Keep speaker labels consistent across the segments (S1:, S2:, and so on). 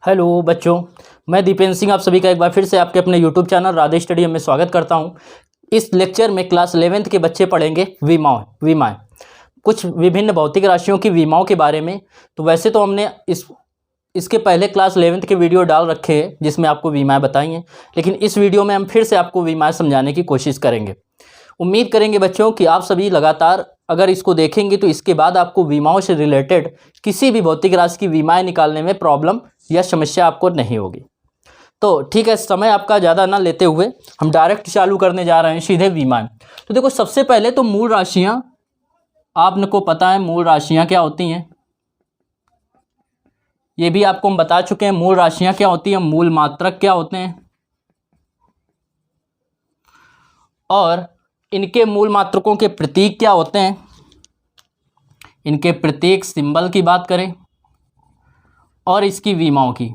S1: Hello बच्चों, मैं दीपेंद्र सिंह आप सभी का एक बार फिर से आपके अपने यूट्यूब चैनल राधे स्टडी में स्वागत करता हूं। इस लेक्चर में क्लास 11th के बच्चे पढ़ेंगे विमाएँ कुछ विभिन्न भौतिक राशियों की विमाओं के बारे में। तो वैसे तो हमने इसके पहले क्लास 11th के वीडियो डाल रखे हैं जिसमें आपको विमाएँ बताई हैं, लेकिन इस वीडियो में हम फिर से आपको विमाएँ समझाने की कोशिश करेंगे। उम्मीद करेंगे बच्चों कि आप सभी लगातार अगर इसको देखेंगे तो इसके बाद आपको विमाओं से रिलेटेड किसी भी भौतिक राशि की विमाएँ निकालने में प्रॉब्लम या समस्या आपको नहीं होगी। तो ठीक है, समय आपका ज़्यादा ना लेते हुए हम डायरेक्ट चालू करने जा रहे हैं सीधे विमाएँ। तो देखो, सबसे पहले तो मूल राशियाँ, आपको पता है मूल राशियाँ क्या होती हैं, ये भी आपको हम बता चुके हैं। मूल राशियाँ क्या होती हैं, मूल मात्रक क्या होते हैं, और इनके मूल मात्रकों के प्रतीक क्या होते हैं, इनके प्रतीक सिंबल की बात करें, और इसकी विमाओं की,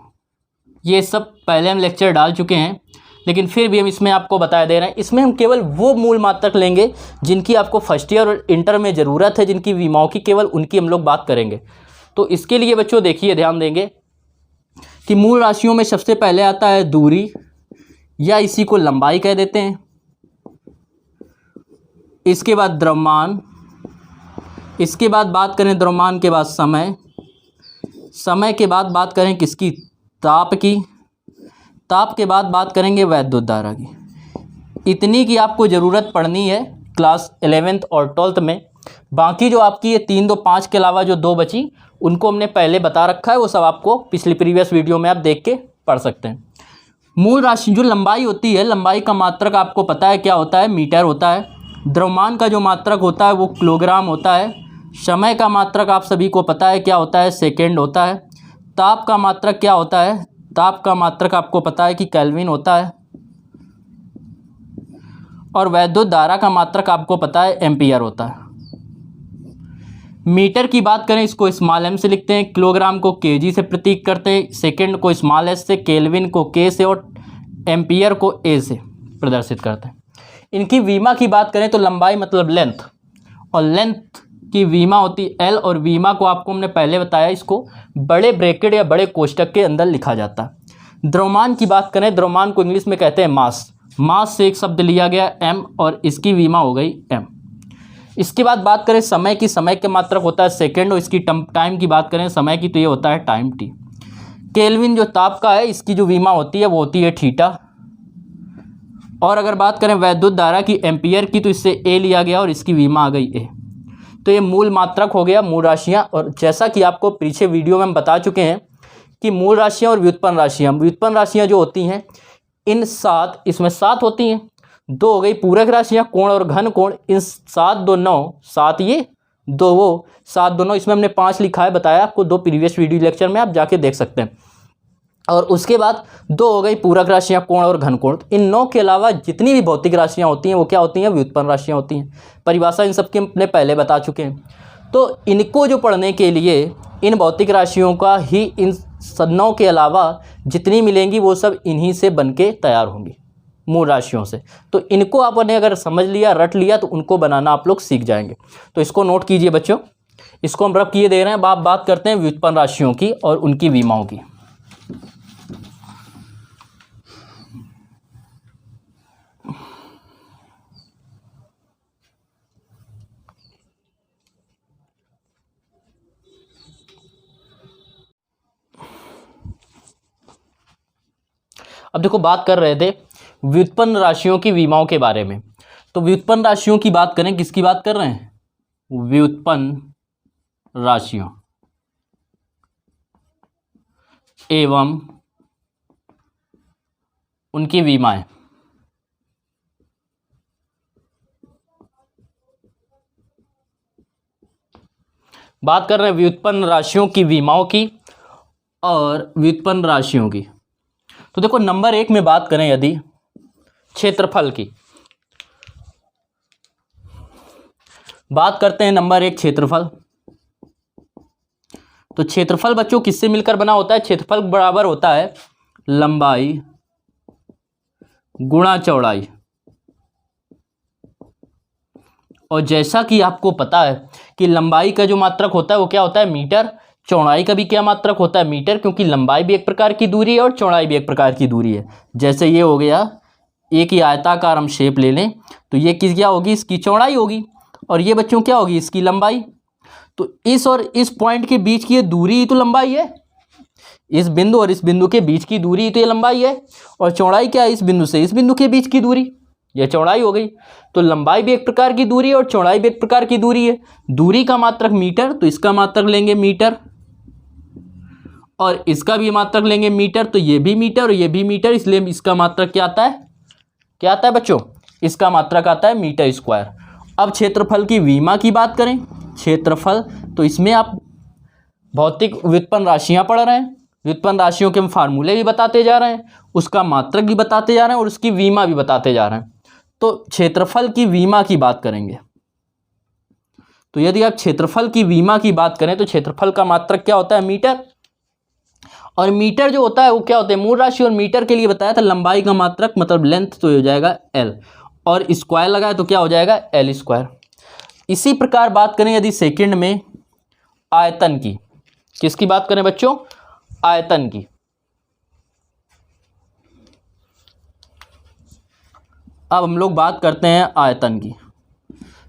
S1: ये सब पहले हम लेक्चर डाल चुके हैं, लेकिन फिर भी हम इसमें आपको बता दे रहे हैं। इसमें हम केवल वो मूल मात्रक लेंगे जिनकी आपको फर्स्ट ईयर और इंटर में ज़रूरत है, जिनकी विमाओं की केवल उनकी हम लोग बात करेंगे। तो इसके लिए बच्चों देखिए, ध्यान देंगे कि मूल राशियों में सबसे पहले आता है दूरी, या इसी को लंबाई कह देते हैं। इसके बाद द्रव्यमान, इसके बाद बात करें द्रव्यमान के बाद समय, समय के बाद बात करें किसकी, ताप की, ताप के बाद बात करेंगे वैद्युत धारा की। इतनी की आपको ज़रूरत पड़नी है क्लास 11th और 12th में। बाकी जो आपकी ये 3, 2, 5 के अलावा जो 2 बची, उनको हमने पहले बता रखा है, वो सब आपको पिछली प्रीवियस वीडियो में आप देख के पढ़ सकते हैं। मूल राशि जो लंबाई होती है, लंबाई का मात्रक आपको पता है क्या होता है, मीटर होता है। द्रव्यमान का जो मात्रक होता है वो किलोग्राम होता है। समय का मात्रक आप सभी को पता है क्या होता है, सेकेंड होता है। ताप का मात्रक क्या होता है, ताप का मात्रक आपको पता है कि केल्विन होता है। और वैद्युत धारा का मात्रक आपको पता है एम्पियर होता है। मीटर की बात करें, इसको स्मॉल एम से लिखते हैं, किलोग्राम को केजी से प्रतीक करते हैं, सेकंड को स्मॉल एस से, केल्विन को के से, और एम्पियर को ए से प्रदर्शित करते हैं। इनकी विमा की बात करें तो लंबाई मतलब लेंथ, और लेंथ की विमा होती है एल, और विमा को आपको हमने पहले बताया, इसको बड़े ब्रैकेट या बड़े कोष्टक के अंदर लिखा जाता है। द्रव्यमान की बात करें, द्रव्यमान को इंग्लिश में कहते हैं मास, मास से एक शब्द लिया गया एम, और इसकी विमा हो गई एम। इसके बाद बात करें समय की, समय के मात्रक होता है सेकेंड, और इसकी टाइम की बात करें समय की तो ये होता है टाइम टी। केल्विन जो ताप का है, इसकी जो विमा होती है वो होती है थीटा। और अगर बात करें वैद्युत धारा की, एम्पियर की, तो इससे ए लिया गया और इसकी विमा आ गई ए। तो ये मूल मात्रक हो गया, मूल राशियाँ। और जैसा कि आपको पीछे वीडियो में हम बता चुके हैं कि मूल राशियाँ और व्युत्पन्न राशियाँ जो होती हैं, इन 7, इसमें 7 होती हैं। 2 हो गई पूरक राशियाँ, कोण और घन कोण, इन 7, 2, 9, 7 ये, 2 वो, 7, 2, 9, इसमें हमने 5 लिखा है, बताया आपको 2 प्रीवियस वीडियो लेक्चर में, आप जाके देख सकते हैं। और उसके बाद 2 हो गई पूरक राशियाँ, कोण और घन कोण। इन 9 के अलावा जितनी भी भौतिक राशियाँ होती हैं वो क्या होती हैं, व्युत्पन्न राशियाँ होती हैं। परिभाषा इन सबकी हमने पहले बता चुके हैं। तो इनको जो पढ़ने के लिए इन भौतिक राशियों का ही, इन 9 के अलावा जितनी मिलेंगी वो सब इन्हीं से बन के तैयार होंगी, मूल राशियों से। तो इनको आपने अगर समझ लिया, रट लिया, तो उनको बनाना आप लोग सीख जाएंगे। तो इसको नोट कीजिए बच्चों, इसको हम रब किए दे रहे हैं। आप बात करते हैं व्युत्पन्न राशियों की और उनकी विमाओं की। अब देखो, बात कर रहे थे व्युत्पन्न राशियों की विमाओं के बारे में। तो व्युत्पन्न राशियों की बात करें, किसकी बात कर रहे हैं, व्युत्पन्न राशियों एवं उनकी विमाएं। बात कर रहे हैं व्युत्पन्न राशियों की विमाओं की और व्युत्पन्न राशियों की। तो देखो, नंबर 1 में बात करें यदि क्षेत्रफल की, बात करते हैं नंबर 1 क्षेत्रफल। तो क्षेत्रफल बच्चों किससे मिलकर बना होता है, क्षेत्रफल बराबर होता है लंबाई गुणा चौड़ाई। और जैसा कि आपको पता है कि लंबाई का जो मात्रक होता है वो क्या होता है, मीटर, चौड़ाई का भी क्या मात्रक होता है? मीटर, क्योंकि लंबाई भी एक प्रकार की दूरी है और चौड़ाई भी एक प्रकार की दूरी है। जैसे ये हो गया, एक ही आयताकार हम शेप ले लें तो ये किस क्या होगी? इसकी चौड़ाई होगी, और ये बच्चों क्या होगी? इसकी लंबाई। तो इस और इस पॉइंट के बीच की ये दूरी ही तो लंबाई है, इस बिंदु और इस बिंदु के बीच की दूरी ही तो ये लंबाई है, और चौड़ाई क्या है? इस बिंदु से इस बिंदु के बीच की दूरी, यह चौड़ाई हो गई। तो लंबाई भी एक प्रकार की दूरी है और चौड़ाई भी एक प्रकार की दूरी है। दूरी का मात्रक मीटर, तो इसका मात्रक लेंगे मीटर, और इसका भी मात्रक लेंगे मीटर, तो ये भी मीटर और ये भी मीटर, इसलिए इसका मात्रक क्या आता है? क्या आता है बच्चों? इसका मात्रक आता है मीटर स्क्वायर। अब क्षेत्रफल की विमा की बात करें, क्षेत्रफल, तो इसमें आप भौतिक व्युत्पन्न राशियां पढ़ रहे हैं, व्युत्पन्न राशियों के हम फार्मूले भी बताते जा रहे हैं, उसका मात्रक भी बताते जा रहे हैं और उसकी विमा भी बताते जा रहे हैं। तो क्षेत्रफल की विमा की बात करेंगे, तो यदि आप क्षेत्रफल की विमा की बात करें तो क्षेत्रफल का मात्रक क्या होता है? मीटर, और मीटर जो होता है वो क्या होता है? मूल राशि। और मीटर के लिए बताया था लंबाई का मात्रक मतलब लेंथ, तो हो जाएगा एल, और स्क्वायर लगाए तो क्या हो जाएगा? L square. इसी प्रकार बात करें यदि सेकंड में आयतन की, किसकी बात करें बच्चों? आयतन की। अब हम लोग बात करते हैं आयतन की।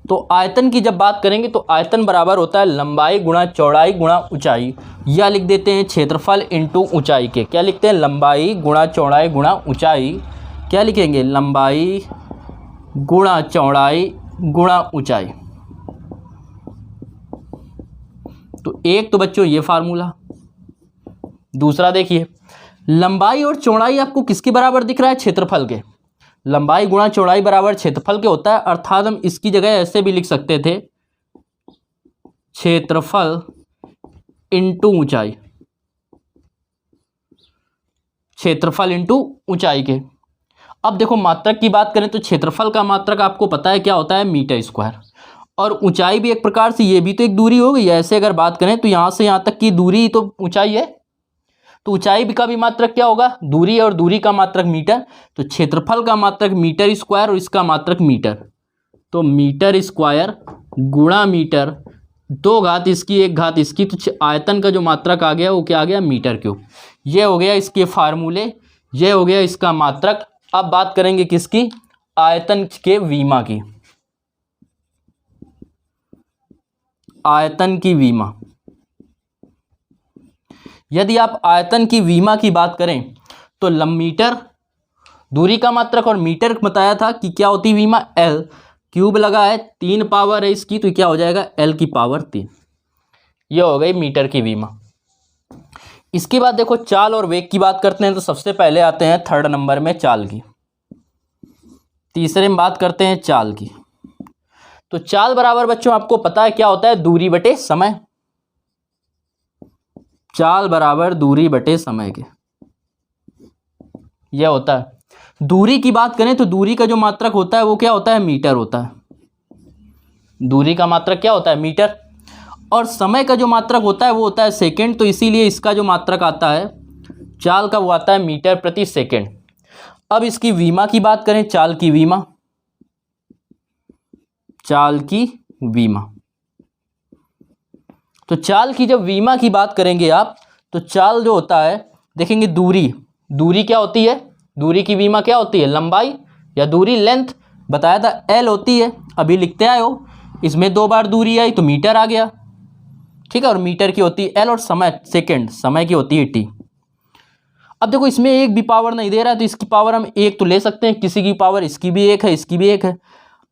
S1: तो आयतन की जब बात करेंगे तो आयतन बराबर होता है लंबाई गुणा चौड़ाई गुणा ऊंचाई, या लिख देते हैं क्षेत्रफल इंटू ऊंचाई के। क्या लिखते हैं? लंबाई गुणा चौड़ाई गुणा ऊंचाई। क्या लिखेंगे? लंबाई गुणा चौड़ाई गुणा ऊंचाई। तो एक तो बच्चों ये फार्मूला। दूसरा देखिए, लंबाई और चौड़ाई आपको किसके बराबर दिख रहा है? क्षेत्रफल के। लंबाई गुणा चौड़ाई बराबर क्षेत्रफल के होता है, अर्थात हम इसकी जगह ऐसे भी लिख सकते थे, क्षेत्रफल इंटू ऊंचाई, क्षेत्रफल इंटू ऊंचाई के। अब देखो मात्रक की बात करें तो क्षेत्रफल का मात्रक आपको पता है क्या होता है? मीटर स्क्वायर, और ऊंचाई भी एक प्रकार से ये भी तो एक दूरी हो गई। ऐसे अगर बात करें तो यहाँ से यहाँ तक की दूरी तो ऊंचाई है, तो ऊंचाई का भी मात्रक क्या होगा? दूरी, और दूरी का मात्रक मीटर। तो क्षेत्रफल का मात्रक मीटर स्क्वायर और इसका मात्रक मीटर, तो मीटर स्क्वायर गुणा मीटर, 2 घात इसकी 1 घात इसकी, तो आयतन का जो मात्रक आ गया वो क्या आ गया? Metre cube. ये हो गया इसके फार्मूले, ये हो गया इसका मात्रक। अब बात करेंगे किसकी? आयतन के विमा की। आयतन की विमा, यदि आप आयतन की विमा की बात करें तो मीटर दूरी का मात्रक और मीटर बताया था कि क्या होती विमा? एल क्यूब लगा है, 3 पावर है इसकी, तो क्या हो जाएगा? एल की पावर 3। यह हो गई मीटर की विमा। इसके बाद देखो चाल और वेग की बात करते हैं, तो सबसे पहले आते हैं 3rd नंबर में चाल की। तीसरे में बात करते हैं चाल की। तो चाल बराबर बच्चों आपको पता है क्या होता है? दूरी बटे समय। चाल बराबर दूरी बटे समय के, यह होता है। दूरी की बात करें तो दूरी का जो मात्रक होता है वो क्या होता है? मीटर होता है। दूरी का मात्रक क्या होता है? मीटर। और समय का जो मात्रक होता है वो होता है सेकंड, तो इसीलिए इसका जो मात्रक आता है चाल का वो आता है मीटर प्रति सेकंड। अब इसकी विमा की बात करें, चाल की विमा, चाल की विमा। तो चाल की जब विमा की बात करेंगे आप, तो चाल जो होता है देखेंगे दूरी, दूरी क्या होती है? दूरी की विमा क्या होती है? लंबाई या दूरी, लेंथ बताया था एल होती है, अभी लिखते आए हो। इसमें 2 बार दूरी आई तो मीटर आ गया, ठीक है, और मीटर की होती है एल, और समय सेकंड, समय की होती है टी। अब देखो इसमें एक भी पावर नहीं दे रहा है तो इसकी पावर हम 1 तो ले सकते हैं, किसी की पावर इसकी भी 1 है, इसकी भी 1 है।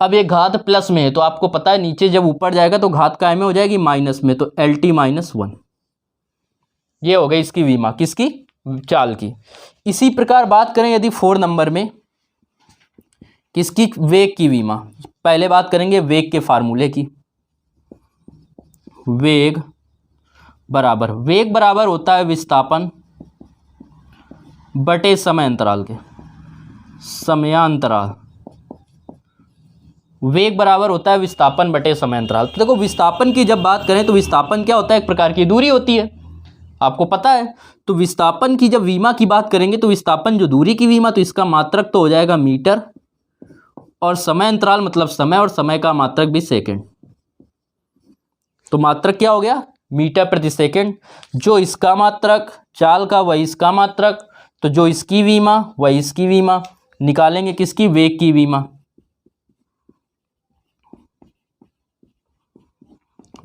S1: अब ये घात प्लस में है तो आपको पता है नीचे जब ऊपर जाएगा तो घात काय में हो जाएगी? माइनस में, तो एल टी माइनस 1। ये हो गई इसकी विमा, किसकी? चाल की। इसी प्रकार बात करें यदि 4 नंबर में किसकी? वेग की विमा। पहले बात करेंगे वेग के फार्मूले की। वेग बराबर होता है विस्थापन बटे समय अंतराल के, समयांतराल। वेग बराबर होता है विस्थापन बटे समय अंतराल। तो देखो विस्थापन की जब बात करें तो विस्थापन क्या होता है? एक प्रकार की दूरी होती है, आपको पता है। तो विस्थापन की जब विमा की बात करेंगे तो विस्थापन जो दूरी की विमा, तो इसका मात्रक तो हो जाएगा मीटर, और समय अंतराल मतलब समय, और समय का मात्रक भी सेकंड। तो मात्रक क्या हो गया? मीटर प्रति सेकंड। जो इसका मात्रक चाल का वही इसका मात्रक, तो जो इसकी विमा वही इसकी विमा। निकालेंगे किसकी? वेग की विमा।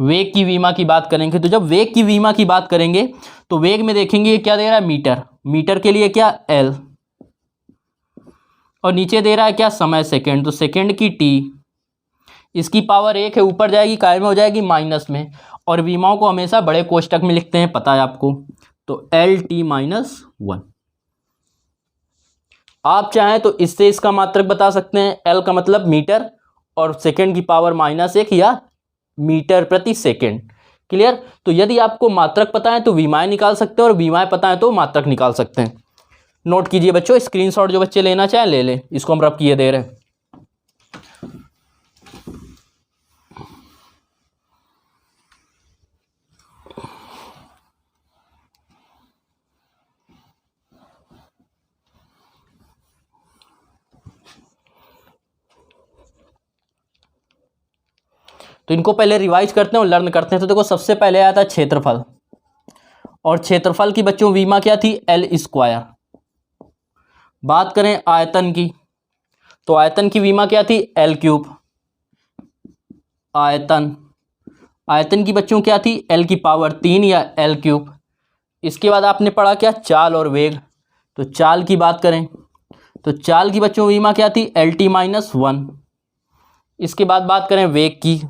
S1: वेग की विमा की बात करेंगे तो जब वेग की विमा की बात करेंगे तो वेग में देखेंगे क्या दे रहा है? मीटर। मीटर के लिए क्या? एल। और नीचे दे रहा है क्या? समय सेकंड, तो सेकंड की टी। इसकी पावर 1 है, ऊपर जाएगी काय में हो जाएगी माइनस में। और विमाओं को हमेशा बड़े कोष्टक में लिखते हैं, पता है आपको। तो एल टी माइनस 1। आप चाहें तो इससे इसका मात्रक बता सकते हैं। एल का मतलब मीटर और सेकंड की पावर -1 या मीटर प्रति सेकंड। क्लियर? तो यदि आपको मात्रक पता है तो विमाएं निकाल सकते हैं और विमाएं पता है तो मात्रक निकाल सकते हैं। नोट कीजिए बच्चों, स्क्रीनशॉट जो बच्चे लेना चाहें ले लें। इसको हम रब किए दे रहे हैं। तो इनको पहले रिवाइज करते हैं और लर्न करते हैं। तो देखो सबसे पहले आया था क्षेत्रफल, और क्षेत्रफल की बच्चों विमा क्या थी? L square. बात करें आयतन की तो आयतन की विमा क्या थी? L cube. आयतन, आयतन की बच्चों क्या थी? एल की पावर 3 या एल क्यूब। इसके बाद आपने पढ़ा क्या? चाल और वेग। तो चाल की बात करें तो चाल की बच्चों विमा क्या थी? L T minus 1। इसके बाद बात करें वेग की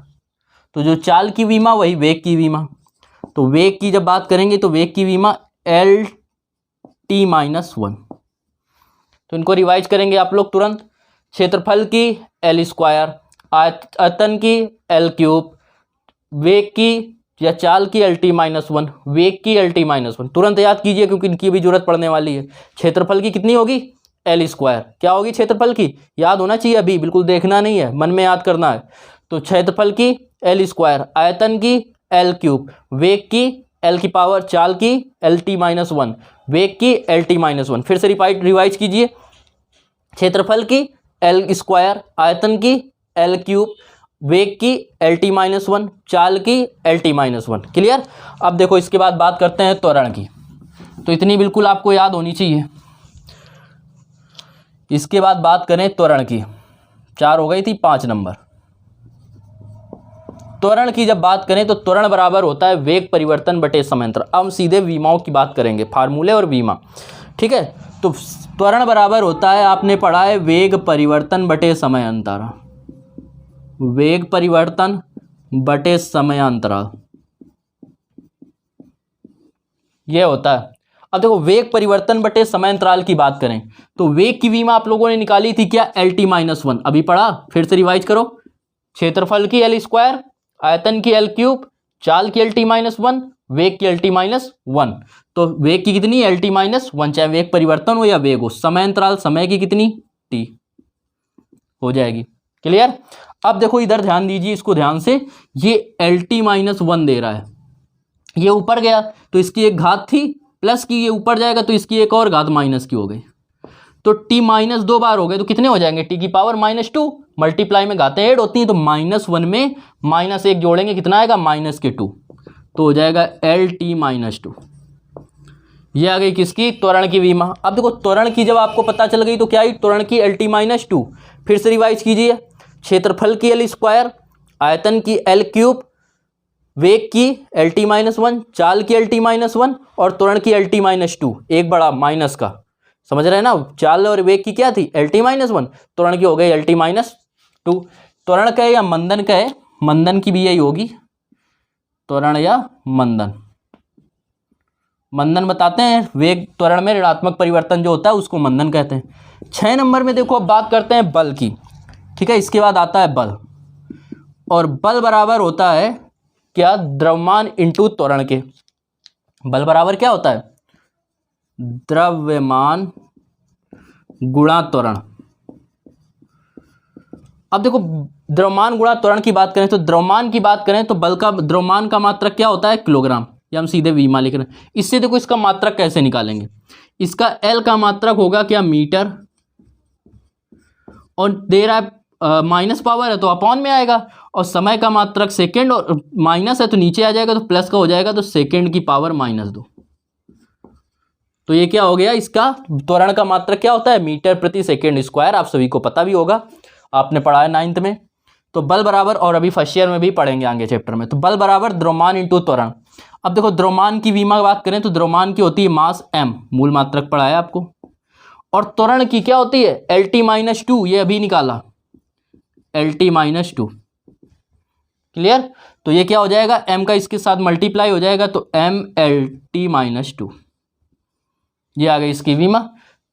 S1: तो जो चाल की विमा वही वेग की विमा। तो वेग की जब बात करेंगे तो वेग की विमा एल टी माइनस 1। तो इनको रिवाइज करेंगे आप लोग तुरंत। क्षेत्रफल की एल स्क्वायर, आयतन की एल क्यूब, वेग की या चाल की एल टी माइनस 1, वेग की एल टी माइनस 1। तुरंत याद कीजिए क्योंकि इनकी भी जरूरत पड़ने वाली है। क्षेत्रफल की कितनी होगी? L square. क्या होगी क्षेत्रफल की? याद होना चाहिए, अभी बिल्कुल देखना नहीं है, मन में याद करना है। तो क्षेत्रफल की एल स्क्वायर, आयतन की एल क्यूब, वेग की एल की पावर, चाल की एल टी माइनस 1, वेग की एल टी माइनस 1। फिर से रिवाइज कीजिए। क्षेत्रफल की एल स्क्वायर, आयतन की एल क्यूब, वेग की एल टी माइनस 1, चाल की एल टी माइनस 1। क्लियर? अब देखो इसके बाद बात करते हैं त्वरण की। तो इतनी बिल्कुल आपको याद होनी चाहिए। इसके बाद बात करें त्वरण की, 4 हो गई थी, 5 नंबर। त्वरण की जब बात करें तो त्वरण बराबर होता है वेग परिवर्तन बटे समयांतर। अब हम सीधे विमाओं की बात करेंगे, फार्मूले और विमा। ठीक है? तो त्वरण बराबर होता है, आपने पढ़ा है, वेग परिवर्तन बटे समयांतर। वेग परिवर्तन बटे समयांतराल, यह होता है। अब देखो वेग परिवर्तन बटे समयांतराल की बात करें तो वेग की विमा आप लोगों ने निकाली थी क्या? L T minus 1। अभी पढ़ा, फिर से रिवाइज करो। क्षेत्रफल की एल स्क्वायर, आयतन की एल क्यूब, चाल की एल टी माइनस 1, वेग की एल टी माइनस 1। तो वेग की कितनी? L T minus 1। चाहे वेग परिवर्तन हो या वेग हो। समयांतराल समय की कितनी? टी हो जाएगी। क्लियर? अब देखो इधर ध्यान दीजिए, इसको ध्यान से। ये एल टी माइनस 1 दे रहा है, ये ऊपर गया तो इसकी एक घात थी प्लस की, ये ऊपर जाएगा तो इसकी एक और घात माइनस की हो गई। तो टी माइनस 2 बार हो गए तो कितने हो जाएंगे? टी की पावर -2। मल्टीप्लाई में घातें ऐड होती हैं तो -1 में -1 जोड़ेंगे, कितना आएगा? -2। तो हो जाएगा एल टी माइनस 2। ये आ गई किसकी? त्वरण की विमा। अब देखो त्वरण की जब आपको पता चल गई तो क्या आई? त्वरण की एल टी माइनस 2। फिर से रिवाइज कीजिए। क्षेत्रफल की एल स्क्वायर, आयतन की एल क्यूब, वेग की एल टी माइनस 1, चाल की एल टी माइनस 1 और त्वरण की एल टी माइनस 2। एक बड़ा माइनस का, समझ रहे हैं ना? चाल और वेग की क्या थी? एल टी माइनस 1, त्वरण की हो गई एल टी माइनस 2। त्वरण कहे या मंदन कहे, मंदन की भी यही होगी, त्वरण या मंदन। मंदन बताते हैं, वेग त्वरण में ऋणात्मक परिवर्तन जो होता है उसको मंदन कहते हैं। 6 नंबर में देखो अब बात करते हैं बल की। ठीक है? इसके बाद आता है बल, और बल बराबर होता है क्या? द्रव्यमान इंटू त्वरण के। बल बराबर क्या होता है? द्रव्यमान गुणा त्वरण। अब देखो द्रव्यमान गुणा त्वरण की बात करें तो द्रव्यमान की बात करें तो बल का द्रव्यमान का मात्रक क्या होता है? किलोग्राम। या हम सीधे विमा लिख रहे हैं। इससे देखो इसका मात्रक कैसे निकालेंगे? इसका एल का मात्रक होगा क्या? मीटर। और दे रहा है माइनस पावर है तो अपॉन में आएगा, और समय का मात्रक सेकंड और माइनस है तो नीचे आ जाएगा, तो प्लस का हो जाएगा, तो सेकंड की पावर -2। तो ये क्या हो गया, इसका त्वरण का मात्रक क्या होता है, मीटर प्रति सेकंड स्क्वायर। आप सभी को पता भी होगा, आपने पढ़ा है 9th में। तो बल बराबर, और अभी फर्स्ट ईयर में भी पढ़ेंगे आगे चैप्टर में, तो बल बराबर द्रव्यमान इंटू त्वरण। अब देखो द्रव्यमान की विमा बात करें तो द्रव्यमान की होती है मास m, मूल मात्रक पढ़ा है आपको, और त्वरण की क्या होती है LT-2, ये अभी निकाला LT-2। क्लियर। तो ये क्या हो जाएगा, m का इसके साथ मल्टीप्लाई हो जाएगा, तो MLT-2, ये आ गई इसकी विमा।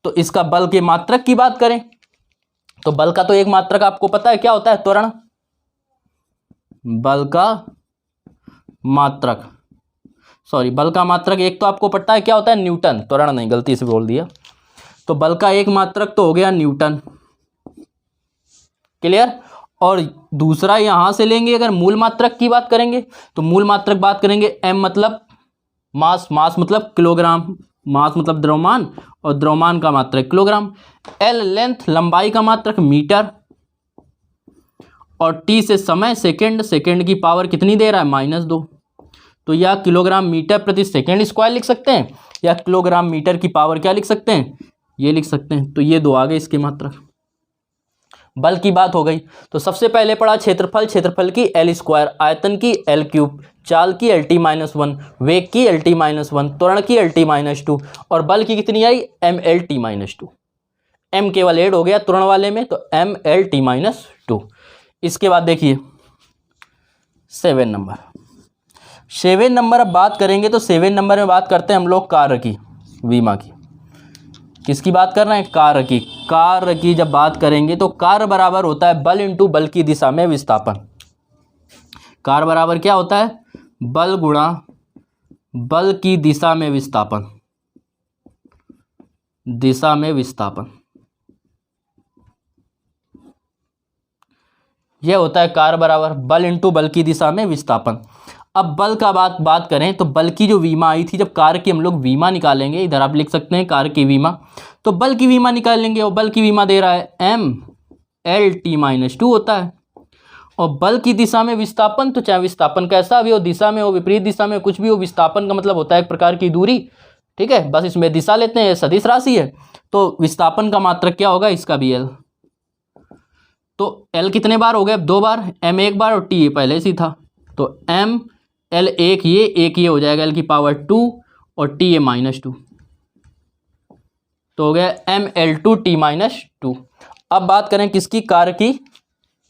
S1: तो इसका बल के मात्रक की बात करें तो बल का तो एक मात्रक आपको पता है क्या होता है, त्वरण। बल का मात्रक, सॉरी बल का मात्रक एक तो आपको पता है क्या होता है, न्यूटन, त्वरण नहीं, गलती से बोल दिया। तो बल का एक मात्रक तो हो गया न्यूटन। क्लियर। और दूसरा यहां से लेंगे, अगर मूल मात्रक की बात करेंगे तो मूल मात्रक बात करेंगे, m मतलब मास, मास मतलब किलोग्राम, मास मतलब द्रव्यमान, और द्रव्यमान का मात्रक किलोग्राम। l लेंथ, लंबाई का मात्रक मीटर, और t से समय सेकंड, सेकंड की पावर कितनी दे रहा है, -2। तो या किलोग्राम मीटर प्रति सेकंड स्क्वायर लिख सकते हैं, या किलोग्राम मीटर की पावर क्या लिख सकते हैं, ये लिख सकते हैं। तो ये दो आ गए इसके मात्रक। बल की बात हो गई। तो सबसे पहले पढ़ा क्षेत्रफल, क्षेत्रफल की L², आयतन की L3, चाल की LT-1, वेग की LT-1, त्वरण की LT-2, और बल की कितनी आई, MLT-2। m केवल ऐड हो गया त्वरण वाले में, तो MLT-2। इसके बाद देखिए 7 नंबर। 7 नंबर अब बात करेंगे तो 7 नंबर में बात करते हैं हम लोग कार्य की, विमा की। किसकी बात कर रहे हैं, कार्य की। कार्य की जब बात करेंगे तो कार्य बराबर होता है बल इंटू बल की दिशा में विस्थापन। कार्य बराबर क्या होता है, बल गुणा बल की दिशा में विस्थापन, दिशा में विस्थापन, यह होता है कार्य बराबर बल इंटू बल की दिशा में विस्थापन। अब बल का बात करें तो बल की जो विमा आई थी, जब कार्य की हम लोग विमा निकालेंगे, इधर आप लिख सकते हैं कार्य की विमा, तो बल की विमा निकालेंगे, और बल की विमा दे रहा है MLT-2 होता है। और बल की दिशा में विस्थापन, तो चाहे विस्थापन कैसा भी हो, दिशा में हो, विपरीत दिशा में, कुछ भी हो, विस्थापन का मतलब होता है एक प्रकार की दूरी। ठीक है, बस इसमें दिशा लेते हैं, सदिश राशि है, तो विस्थापन का मात्रक क्या होगा, इसका भी L। तो L कितने बार हो गए, अब 2 बार, M 1 बार, और T पहले से था, तो ML एक ये हो जाएगा L⁻2, और T -2, तो हो गया ML2T-2। अब बात करें किसकी, कार्य की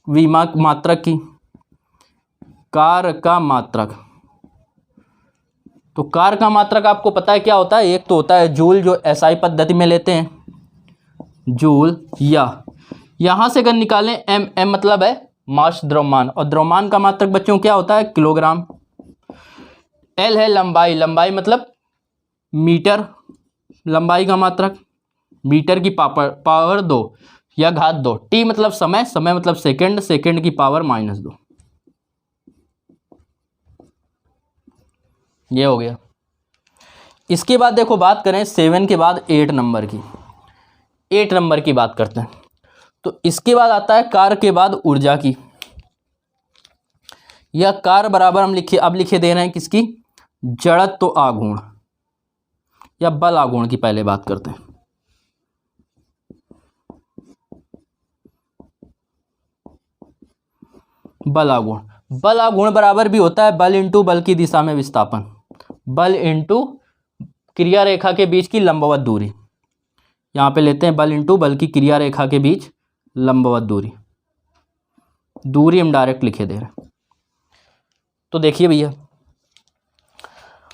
S1: विमा मात्रक की। कार्य का मात्रक, तो कार्य का मात्रक आपको पता है क्या होता है, एक तो होता है जूल, जो SI पद्धति में लेते हैं जूल, या यहां से अगर निकालें m मतलब है मास द्रव्यमान, और द्रव्यमान का मात्रक बच्चों क्या होता है, किलोग्राम। L है लंबाई, लंबाई मतलब मीटर, लंबाई का मात्रक मीटर की पावर 2 या घात 2। T मतलब समय, समय मतलब सेकंड, सेकंड की पावर -2। ये हो गया। इसके बाद देखो बात करें 7 के बाद 8 नंबर की। 8 नंबर की बात करते हैं तो इसके बाद आता है कार्य के बाद ऊर्जा की। यह कार्य बराबर हम लिखे दे रहे हैं किसकी, जड़त्व आघूर्ण या बल आघूर्ण की पहले बात करते हैं। बल आघूर्ण, बल आघूर्ण बराबर भी होता है बल इंटू बल की दिशा में विस्थापन, बल इंटू क्रिया रेखा के बीच की लंबवत दूरी। यहां पे लेते हैं बल इंटू बल की क्रिया रेखा के बीच लंबवत दूरी, दूरी हम डायरेक्ट लिखे दे रहे हैं। तो देखिए भैया,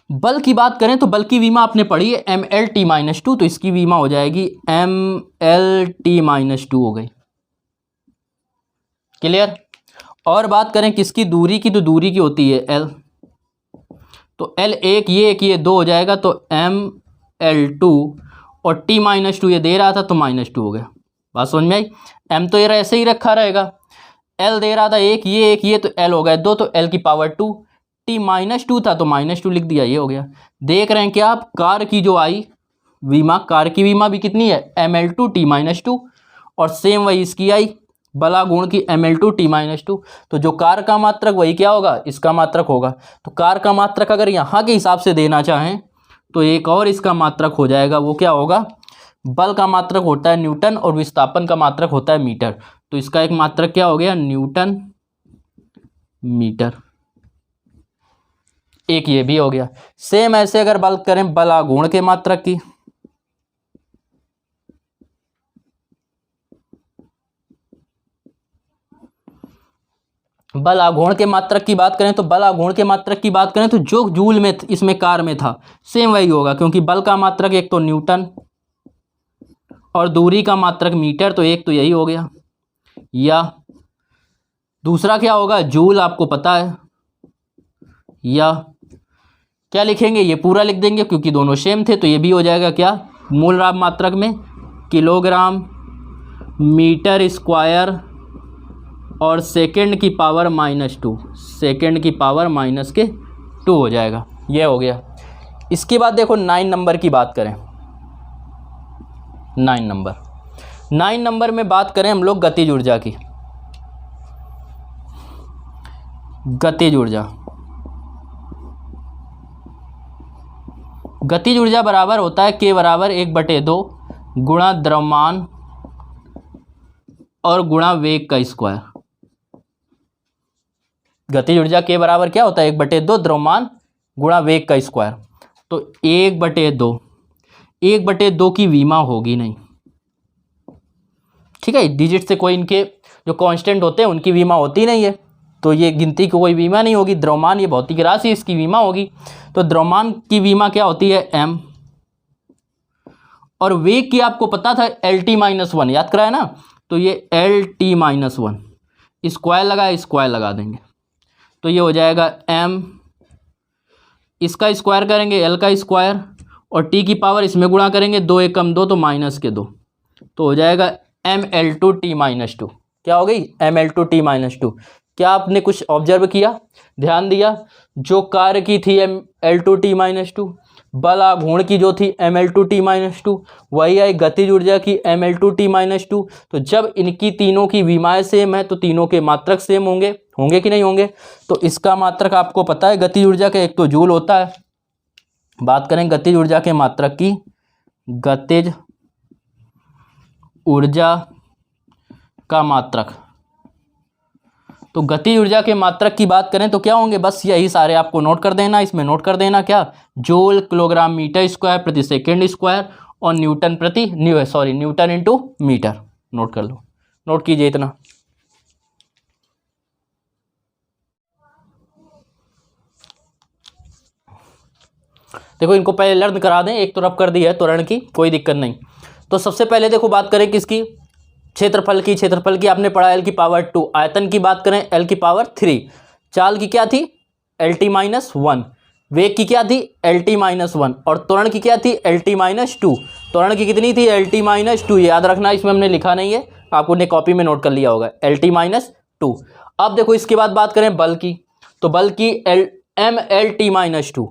S1: बल की बात करें तो बल की विमा आपने पढ़ी है MLT-2, तो इसकी विमा हो जाएगी MLT-2 हो गई। क्लियर। और बात करें किसकी, दूरी की, तो दूरी की होती है L, तो L एक ये 2 हो जाएगा, तो ML2, और T-2 ये दे रहा था तो -2 हो गया। बात समझ में आई। M तो ये ऐसे ही रखा रहेगा, L दे रहा था एक ये तो L हो गया 2, तो L⁻2, T-2 था तो -2 लिख दिया, ये हो गया। देख रहे हैं कि आप कार्य की जो आई विमा, कार्य की विमा भी कितनी है ML2T-2, और सेम वही इसकी आई बला गुण की Ml2T-2। तो जो कार्य का मात्रक वही क्या होगा, इसका मात्रक होगा। तो कार्य का मात्रक अगर यहाँ के हिसाब से देना चाहें तो एक और इसका मात्रक हो जाएगा, वो क्या होगा, बल का मात्रक होता है न्यूटन और विस्थापन का मात्रक होता है मीटर। तो इसका एक मात्रक क्या हो गया, न्यूटन मीटर। एक ये भी हो गया। सेम ऐसे अगर बात करें बल आघूर्ण के मात्रक की, बल आघूर्ण के मात्रक की बात करें तो बल आघूर्ण के मात्रक की बात करें तो जो जूल में इसमें कार में था सेम वही होगा, क्योंकि बल का मात्रक एक तो न्यूटन और दूरी का मात्रक मीटर, तो एक तो यही हो गया। या दूसरा क्या होगा, जूल आपको पता है, या क्या लिखेंगे, ये पूरा लिख देंगे क्योंकि दोनों सेम थे। तो ये भी हो जाएगा क्या, मूल राब मात्रक में किलोग्राम मीटर स्क्वायर और सेकंड की पावर -2, सेकंड की पावर -2 हो जाएगा। ये हो गया। इसके बाद देखो 9 नंबर की बात करें। 9 नंबर में बात करें हम लोग गतिज ऊर्जा की। गतिज ऊर्जा, गतिज ऊर्जा बराबर होता है K बराबर 1/2 गुणा द्रव्यमान और गुणा वेग का स्क्वायर। गतिज ऊर्जा K बराबर क्या होता है, 1/2 द्रव्यमान गुणा वेग का स्क्वायर। तो 1/2 की विमा होगी नहीं, ठीक है। डिजिट से कोई इनके जो कांस्टेंट होते हैं उनकी विमा होती नहीं है, तो ये गिनती की कोई बीमा नहीं होगी। द्रव्यमान ये भौतिक राशि, इसकी बीमा होगी। तो द्रव्यमान की बीमा क्या होती है, m। और वेग की आपको पता था LT-1, याद कराया ना, तो ये LT-1 स्क्वायर लगा, स्क्वायर लगा देंगे तो ये हो जाएगा m, इसका स्क्वायर करेंगे l का स्क्वायर और t की पावर इसमें गुणा करेंगे, 2 एकम 2 तो -2, तो हो जाएगा Ml2T-2। क्या हो गई, Ml2T-2। क्या आपने कुछ ऑब्जर्व किया, ध्यान दिया, जो कार्य की थी Ml2T-2, बल आघूर्ण की जो थी Ml2T-2, वही है गतिज ऊर्जा की Ml2T-2। तो जब इनकी तीनों की विमाएं सेम है तो तीनों के मात्रक सेम होंगे, होंगे कि नहीं होंगे। तो इसका मात्रक आपको पता है गतिज ऊर्जा का, एक तो जूल होता है। बात करें गतिज ऊर्जा के मात्रक की, गतिज ऊर्जा का मात्रक, तो गतिज ऊर्जा के मात्रक की बात करें तो क्या होंगे, बस यही सारे आपको नोट कर देना। इसमें नोट कर देना क्या, जूल किलोग्राम मीटर स्क्वायर प्रति सेकंड स्क्वायर और न्यूटन इंटू मीटर। नोट कर लो, नोट कीजिए इतना। देखो इनको पहले लर्न करा दें, एक तो रब कर दी है त्वरण की, कोई दिक्कत नहीं। तो सबसे पहले देखो बात करें किसकी, क्षेत्रफल की। क्षेत्रफल की आपने पढ़ा L⁻²। आयतन की बात करें L⁻3। चाल की क्या थी LT-1। वेग की क्या थी LT-1 और त्वरण की क्या थी LT-2। त्वरण की कितनी थी LT-2, याद रखना, इसमें हमने लिखा नहीं है, आपको ने कॉपी में नोट कर लिया होगा, LT-2। अब देखो इसके बाद बात करें बल की, तो बल की MLT-2,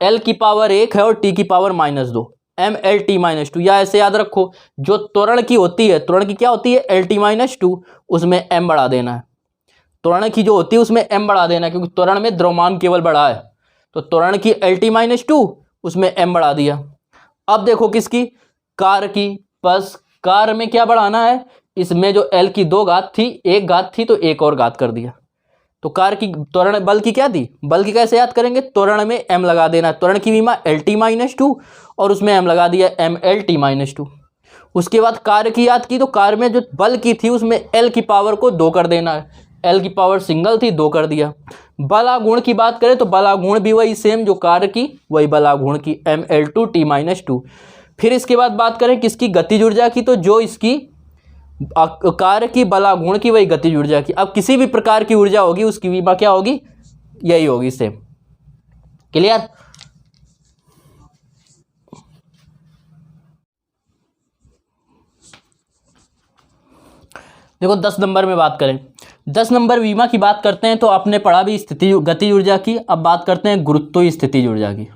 S1: L की पावर 1 है और T की पावर -2, MLT-2। या ऐसे याद रखो, जो त्वरण की होती है, त्वरण की क्या होती है LT-2, उसमें m बढ़ा देना है। त्वरण की जो होती है उसमें m बढ़ा देना है, क्योंकि त्वरण में द्रव्यमान केवल बढ़ा है, तो त्वरण की LT-2 उसमें m बढ़ा दिया। अब देखो किसकी, कार की, बस कार में क्या बढ़ाना है, इसमें जो L की 2 घात थी, 1 घात थी तो 1 और घात कर दिया। तो कार की त्वरण बल की क्या थी, बल की कैसे याद करेंगे, त्वरण में m लगा देना, त्वरण की विमा LT-2 और उसमें m लगा दिया MLT-2। उसके बाद कार्य की याद की, तो कार्य में जो बल की थी उसमें L की पावर को 2 कर देना है, L की पावर सिंगल थी 2 कर दिया। बल आघूर्ण की बात करें तो बल आघूर्ण भी वही सेम, जो कार्य की वही बल आघूर्ण की Ml2T-2। फिर इसके बाद बात करें किसकी, गतिज ऊर्जा की, तो जो इसकी कार्य की बल आघूर्ण की वही गतिज ऊर्जा की। अब किसी भी प्रकार की ऊर्जा होगी उसकी विमा क्या होगी, यही होगी सेम। क्लियर। देखो 10 नंबर में बात करें, 10 नंबर विमा की बात करते हैं तो आपने पढ़ा भी स्थिति गतिज ऊर्जा की। अब बात करते हैं गुरुत्वीय स्थितिज ऊर्जा की।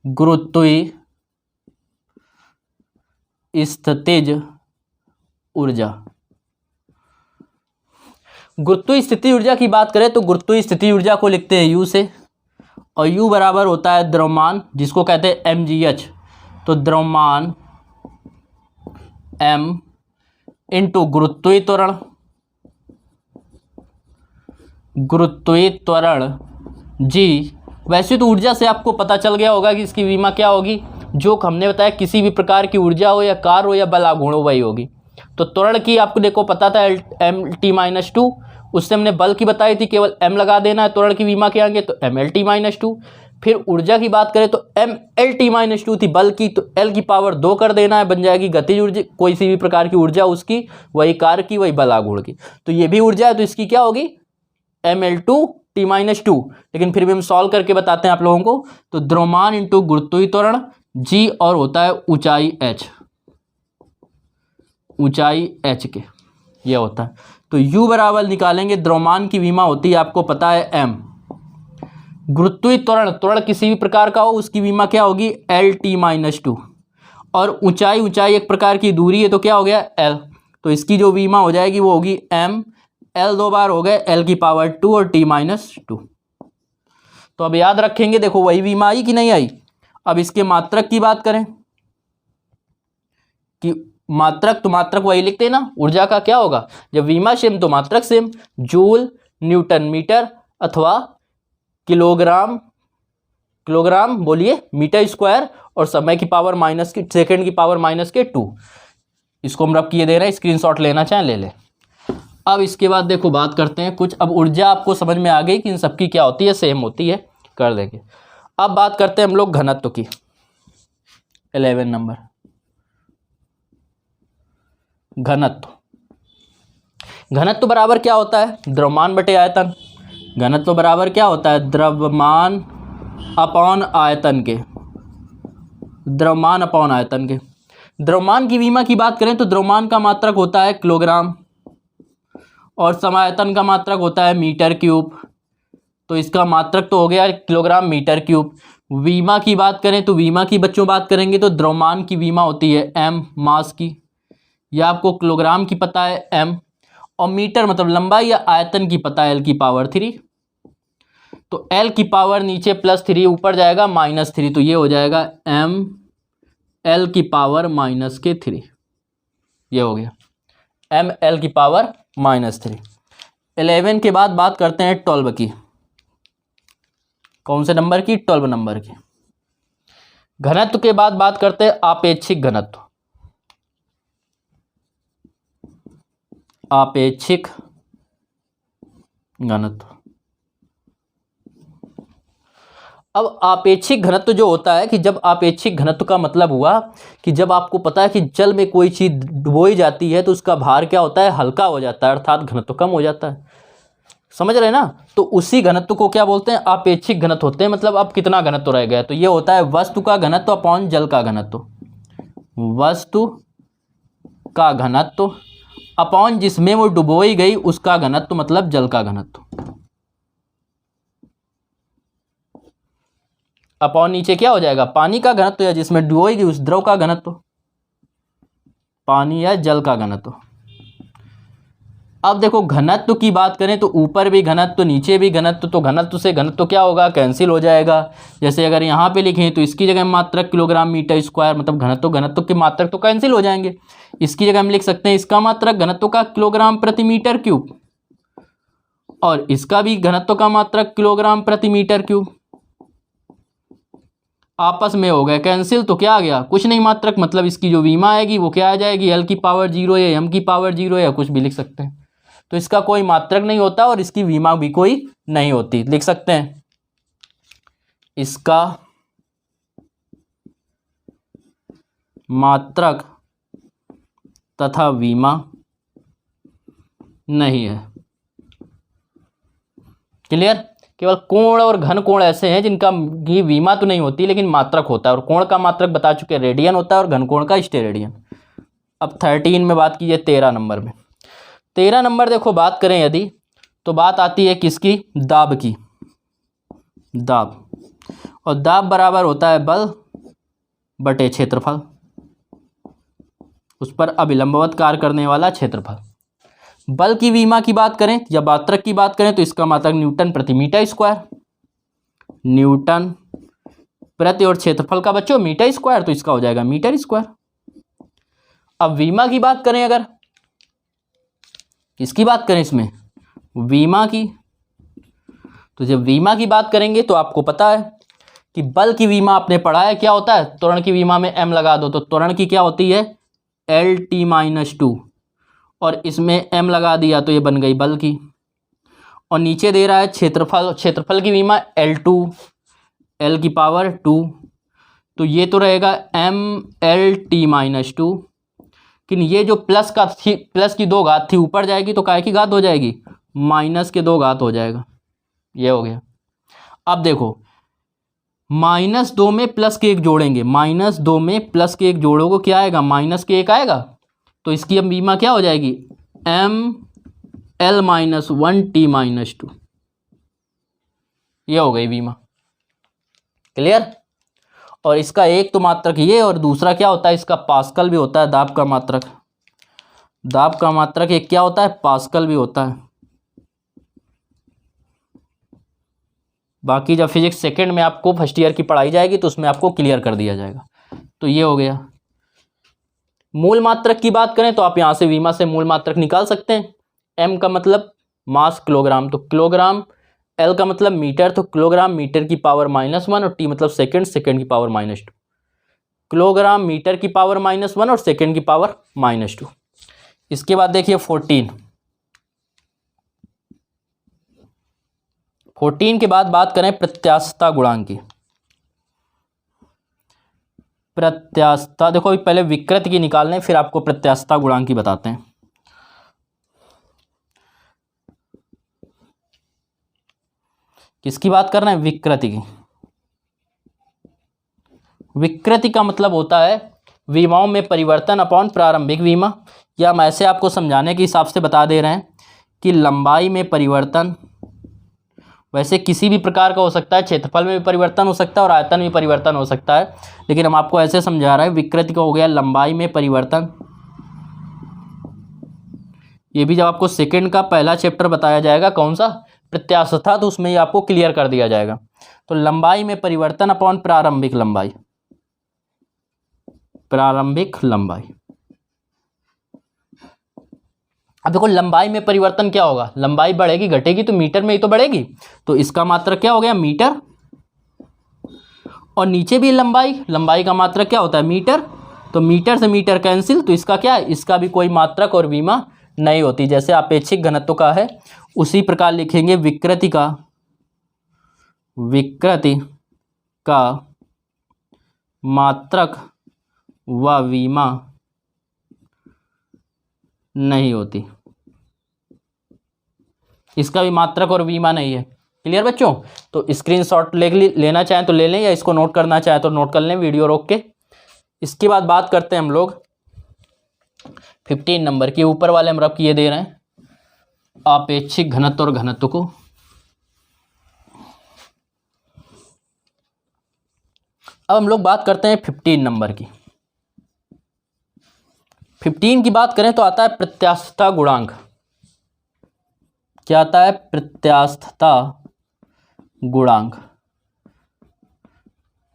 S1: गुरुत्वीय स्थितिज ऊर्जा, गुरुत्वीय स्थिति ऊर्जा की बात करें तो गुरुत्वीय स्थिति ऊर्जा को लिखते हैं U से, और U बराबर होता है द्रव्यमान, जिसको कहते हैं mgh। तो द्रव्यमान m इंटू गुरुत्वीय त्वरण, गुरुत्वीय त्वरण g। वैसे तो ऊर्जा से आपको पता चल गया होगा कि इसकी विमा क्या होगी, जो हमने बताया किसी भी प्रकार की ऊर्जा हो या कार्य हो या बल आघूर्ण हो वही होगी। तो त्वरण की आपको देखो पता था m(t-2), उससे हमने बल की बताई थी, केवल m लगा देना है, त्वरण की विमा के आगे तो mL(t-2). फिर ऊर्जा की बात करें तो mL(t-2) थी बल की, तो L की पावर 2 कर देना है, बन जाएगी गतिज ऊर्जा, कोई सी भी प्रकार की ऊर्जा उसकी, वही कार्य की वही बल आघूर्ण की। तो ये भी ऊर्जा है, तो इसकी क्या होगी mL(t-2). लेकिन फिर भी हम सॉल्व करके बताते हैं आप लोगों को। तो द्रव्यमान इंटू गुरुत्वीय त्वरण g और होता है ऊंचाई h, ऊंचाई h के ये होता है। तो U बराबर निकालेंगे, द्रव्यमान की विमा होती है आपको पता है m, गुरुत्वीय त्वरण, त्वरण किसी भी प्रकार का हो उसकी विमा क्या होगी L(t-2), और ऊंचाई, ऊंचाई एक प्रकार की दूरी है तो क्या हो गया L। तो इसकी जो विमा हो जाएगी वो होगी m, L 2 बार हो गए L की पावर 2 और t-2। तो अब याद रखेंगे, देखो वही विमा आई कि नहीं आई। अब इसके मात्रक की बात करें कि मात्रक, तो मात्रक वही लिखते हैं ना, ऊर्जा का क्या होगा, जब विमा सेम तो मात्रक सेम, जूल, न्यूटन मीटर अथवा किलोग्राम, किलोग्राम बोलिए मीटर स्क्वायर, और समय की पावर माइनस की, सेकंड की पावर -2। इसको हम रब किए दे रहे हैं, स्क्रीनशॉट लेना चाहें ले लें। अब इसके बाद देखो बात करते हैं कुछ, अब ऊर्जा आपको समझ में आ गई कि इन सबकी क्या होती है, सेम होती है, कर देंगे। अब बात करते हैं हम लोग घनत्व की, 11 नंबर घनत्व। घनत्व बराबर क्या होता है, द्रव्यमान बटे आयतन। घनत्व बराबर क्या होता है, द्रव्यमान अपॉन आयतन के, द्रव्यमान अपॉन आयतन के। द्रव्यमान की विमा की बात करें तो द्रव्यमान का मात्रक होता है किलोग्राम, और समायतन का मात्रक होता है मीटर क्यूब। तो इसका मात्रक तो हो गया किलोग्राम मीटर क्यूब। विमा की बात करें तो विमा की बच्चों बात करेंगे तो द्रव्यमान की विमा होती है m, मास की, या आपको किलोग्राम की पता है m, और मीटर मतलब लंबाई या आयतन की पता है L की पावर 3। तो L की पावर नीचे +3 ऊपर जाएगा -3, तो ये हो जाएगा m L की पावर -3, ये हो गया m L की पावर -3। 11 के बाद बात करते हैं 12 की। कौन से नंबर की, 12 नंबर की। घनत्व के बाद बात करते हैं आपेक्षिक घनत्व। आपेक्षिक घनत्व। अब आपेक्षिक घनत्व जो होता है कि जब आपेक्षिक घनत्व का मतलब हुआ कि जब आपको पता है कि जल में कोई चीज़ डुबोई जाती है तो उसका भार क्या होता है, हल्का हो जाता है, अर्थात घनत्व कम हो जाता है। समझ रहे ना। तो उसी घनत्व को क्या बोलते हैं, आपेक्षिक घनत्व होते हैं। मतलब अब कितना घनत्व रह गया, तो ये होता है वस्तु का घनत्व अपॉन जल का घनत्व। वस्तु का घनत्व अपॉन जिसमें वो डुबोई गई उसका घनत्व, मतलब जल का घनत्व, अपॉन नीचे क्या हो जाएगा, पानी का घनत्व या जिसमें डुबोई गई उस द्रव का घनत्व, पानी या जल का घनत्व। अब देखो घनत्व की बात करें तो ऊपर भी घनत्व नीचे भी घनत्व, तो घनत्व से घनत्व क्या होगा, कैंसिल हो जाएगा। जैसे अगर यहाँ पे लिखें तो इसकी जगह मात्रक किलोग्राम मीटर स्क्वायर, मतलब घनत्व, घनत्व के मात्रक तो कैंसिल हो जाएंगे। इसकी जगह हम लिख सकते हैं इसका मात्रक घनत्व का किलोग्राम प्रति मीटर क्यूब, और इसका भी घनत्व का मात्रक किलोग्राम प्रति मीटर क्यूब। आपस में हो गए कैंसिल, तो क्या आ गया, कुछ नहीं मात्रक, मतलब इसकी जो विमा आएगी वो क्या आ जाएगी, L की पावर 0 या m की पावर 0 या कुछ भी लिख सकते हैं। तो इसका कोई मात्रक नहीं होता और इसकी विमा भी कोई नहीं होती। लिख सकते हैं इसका मात्रक तथा विमा नहीं है। क्लियर। केवल कोण और घन कोण ऐसे हैं जिनका की विमा तो नहीं होती लेकिन मात्रक होता है, और कोण का मात्रक बता चुके रेडियन होता है और घन कोण का स्टेरेडियन। अब 13 में बात कीजिए, 13 नंबर में। 13 नंबर देखो बात करें यदि, तो बात आती है किसकी, दाब की। दाब, और दाब बराबर होता है बल बटे क्षेत्रफल, उस पर अभिलंबवत कार्य करने वाला क्षेत्रफल। बल की विमा की बात करें या मात्रक की बात करें तो इसका मात्रक न्यूटन प्रति मीटर स्क्वायर, न्यूटन प्रति, और क्षेत्रफल का बच्चों मीटर स्क्वायर, तो इसका हो जाएगा मीटर स्क्वायर। अब विमा की बात करें, अगर किसकी बात करें इसमें, विमा की, तो जब विमा की बात करेंगे तो आपको पता है कि बल की विमा आपने पढ़ा है क्या होता है, त्वरण की विमा में m लगा दो तो त्वरण की क्या होती है Lt-2, और इसमें m लगा दिया तो ये बन गई बल की, और नीचे दे रहा है क्षेत्रफल, क्षेत्रफल की विमा L2, L की पावर 2, तो ये तो रहेगा mLt-2, लेकिन ये जो प्लस का थी, प्लस की 2 घात थी ऊपर जाएगी तो काय की घात हो जाएगी, माइनस के 2 घात हो जाएगा, ये हो गया। अब देखो -2 में +1 जोड़ेंगे, -2 में +1 जोड़ोगे क्या आएगा, -1 आएगा, तो इसकी अब विमा क्या हो जाएगी mL-1t-2, ये हो गई विमा। क्लियर। और इसका एक तो मात्रक ये, और दूसरा क्या होता है इसका पास्कल भी होता है, दाब का मात्रक, दाब का मात्रक एक क्या होता है पास्कल भी होता है। बाकी जब फिजिक्स सेकंड में आपको फर्स्ट ईयर की पढ़ाई जाएगी तो उसमें आपको क्लियर कर दिया जाएगा। तो ये हो गया। मूल मात्रक की बात करें तो आप यहाँ से विमा से मूल मात्रक निकाल सकते हैं। m का मतलब मास किलोग्राम, तो किलोग्राम, l का मतलब मीटर, तो किलोग्राम मीटर की पावर -1, और t मतलब सेकंड, सेकंड की पावर -2, किलोग्राम मीटर की पावर -1 और सेकंड की पावर -2। इसके बाद देखिए 14 के बाद बात करें प्रत्यास्थता गुणांक की। प्रत्यास्थता देखो अभी पहले विकृति की निकाल लें फिर आपको प्रत्यास्थता गुणांक की बताते हैं। किसकी बात कर रहे हैं, विकृति की। विकृति का मतलब होता है विमाओं में परिवर्तन अपॉन प्रारंभिक विमा, या हम ऐसे आपको समझाने के हिसाब से बता दे रहे हैं कि लंबाई में परिवर्तन वैसे किसी भी प्रकार का हो सकता है, क्षेत्रफल में भी परिवर्तन हो सकता है और आयतन में परिवर्तन हो सकता है, लेकिन हम आपको ऐसे समझा रहे हैं विकृति का हो गया लंबाई में परिवर्तन। ये भी जब आपको सेकंड का पहला चैप्टर बताया जाएगा कौन सा प्रत्यास्थता, तो उसमें ये आपको क्लियर कर दिया जाएगा। तो लंबाई में परिवर्तन अपॉन प्रारंभिक लंबाई, प्रारंभिक लंबाई। अब देखो लंबाई में परिवर्तन क्या होगा, लंबाई बढ़ेगी घटेगी तो मीटर में ही तो बढ़ेगी, तो इसका मात्रक क्या हो गया मीटर, और नीचे भी लंबाई, लंबाई का मात्रक क्या होता है मीटर, तो मीटर से मीटर कैंसिल, तो इसका क्या है, इसका भी कोई मात्रक और विमा नहीं होती। जैसे अपेक्षिक घनत्व का है उसी प्रकार लिखेंगे विकृति का, विकृति का मात्रक व विमा नहीं होती, इसका भी मात्रक और विमा नहीं है। क्लियर बच्चों। तो स्क्रीनशॉट लेना चाहें तो ले लें, या इसको नोट करना चाहें तो नोट कर लें वीडियो रोक के। इसके बाद बात करते हैं हम लोग 15 नंबर के ऊपर वाले हम रब किए दे रहे हैं अपेक्षिक घनत्व और घनत्व को। अब हम लोग बात करते हैं 15 नंबर की। 15 की बात करें तो आता है प्रत्यास्थता गुणांक। क्या आता है, प्रत्यास्थता गुणांक।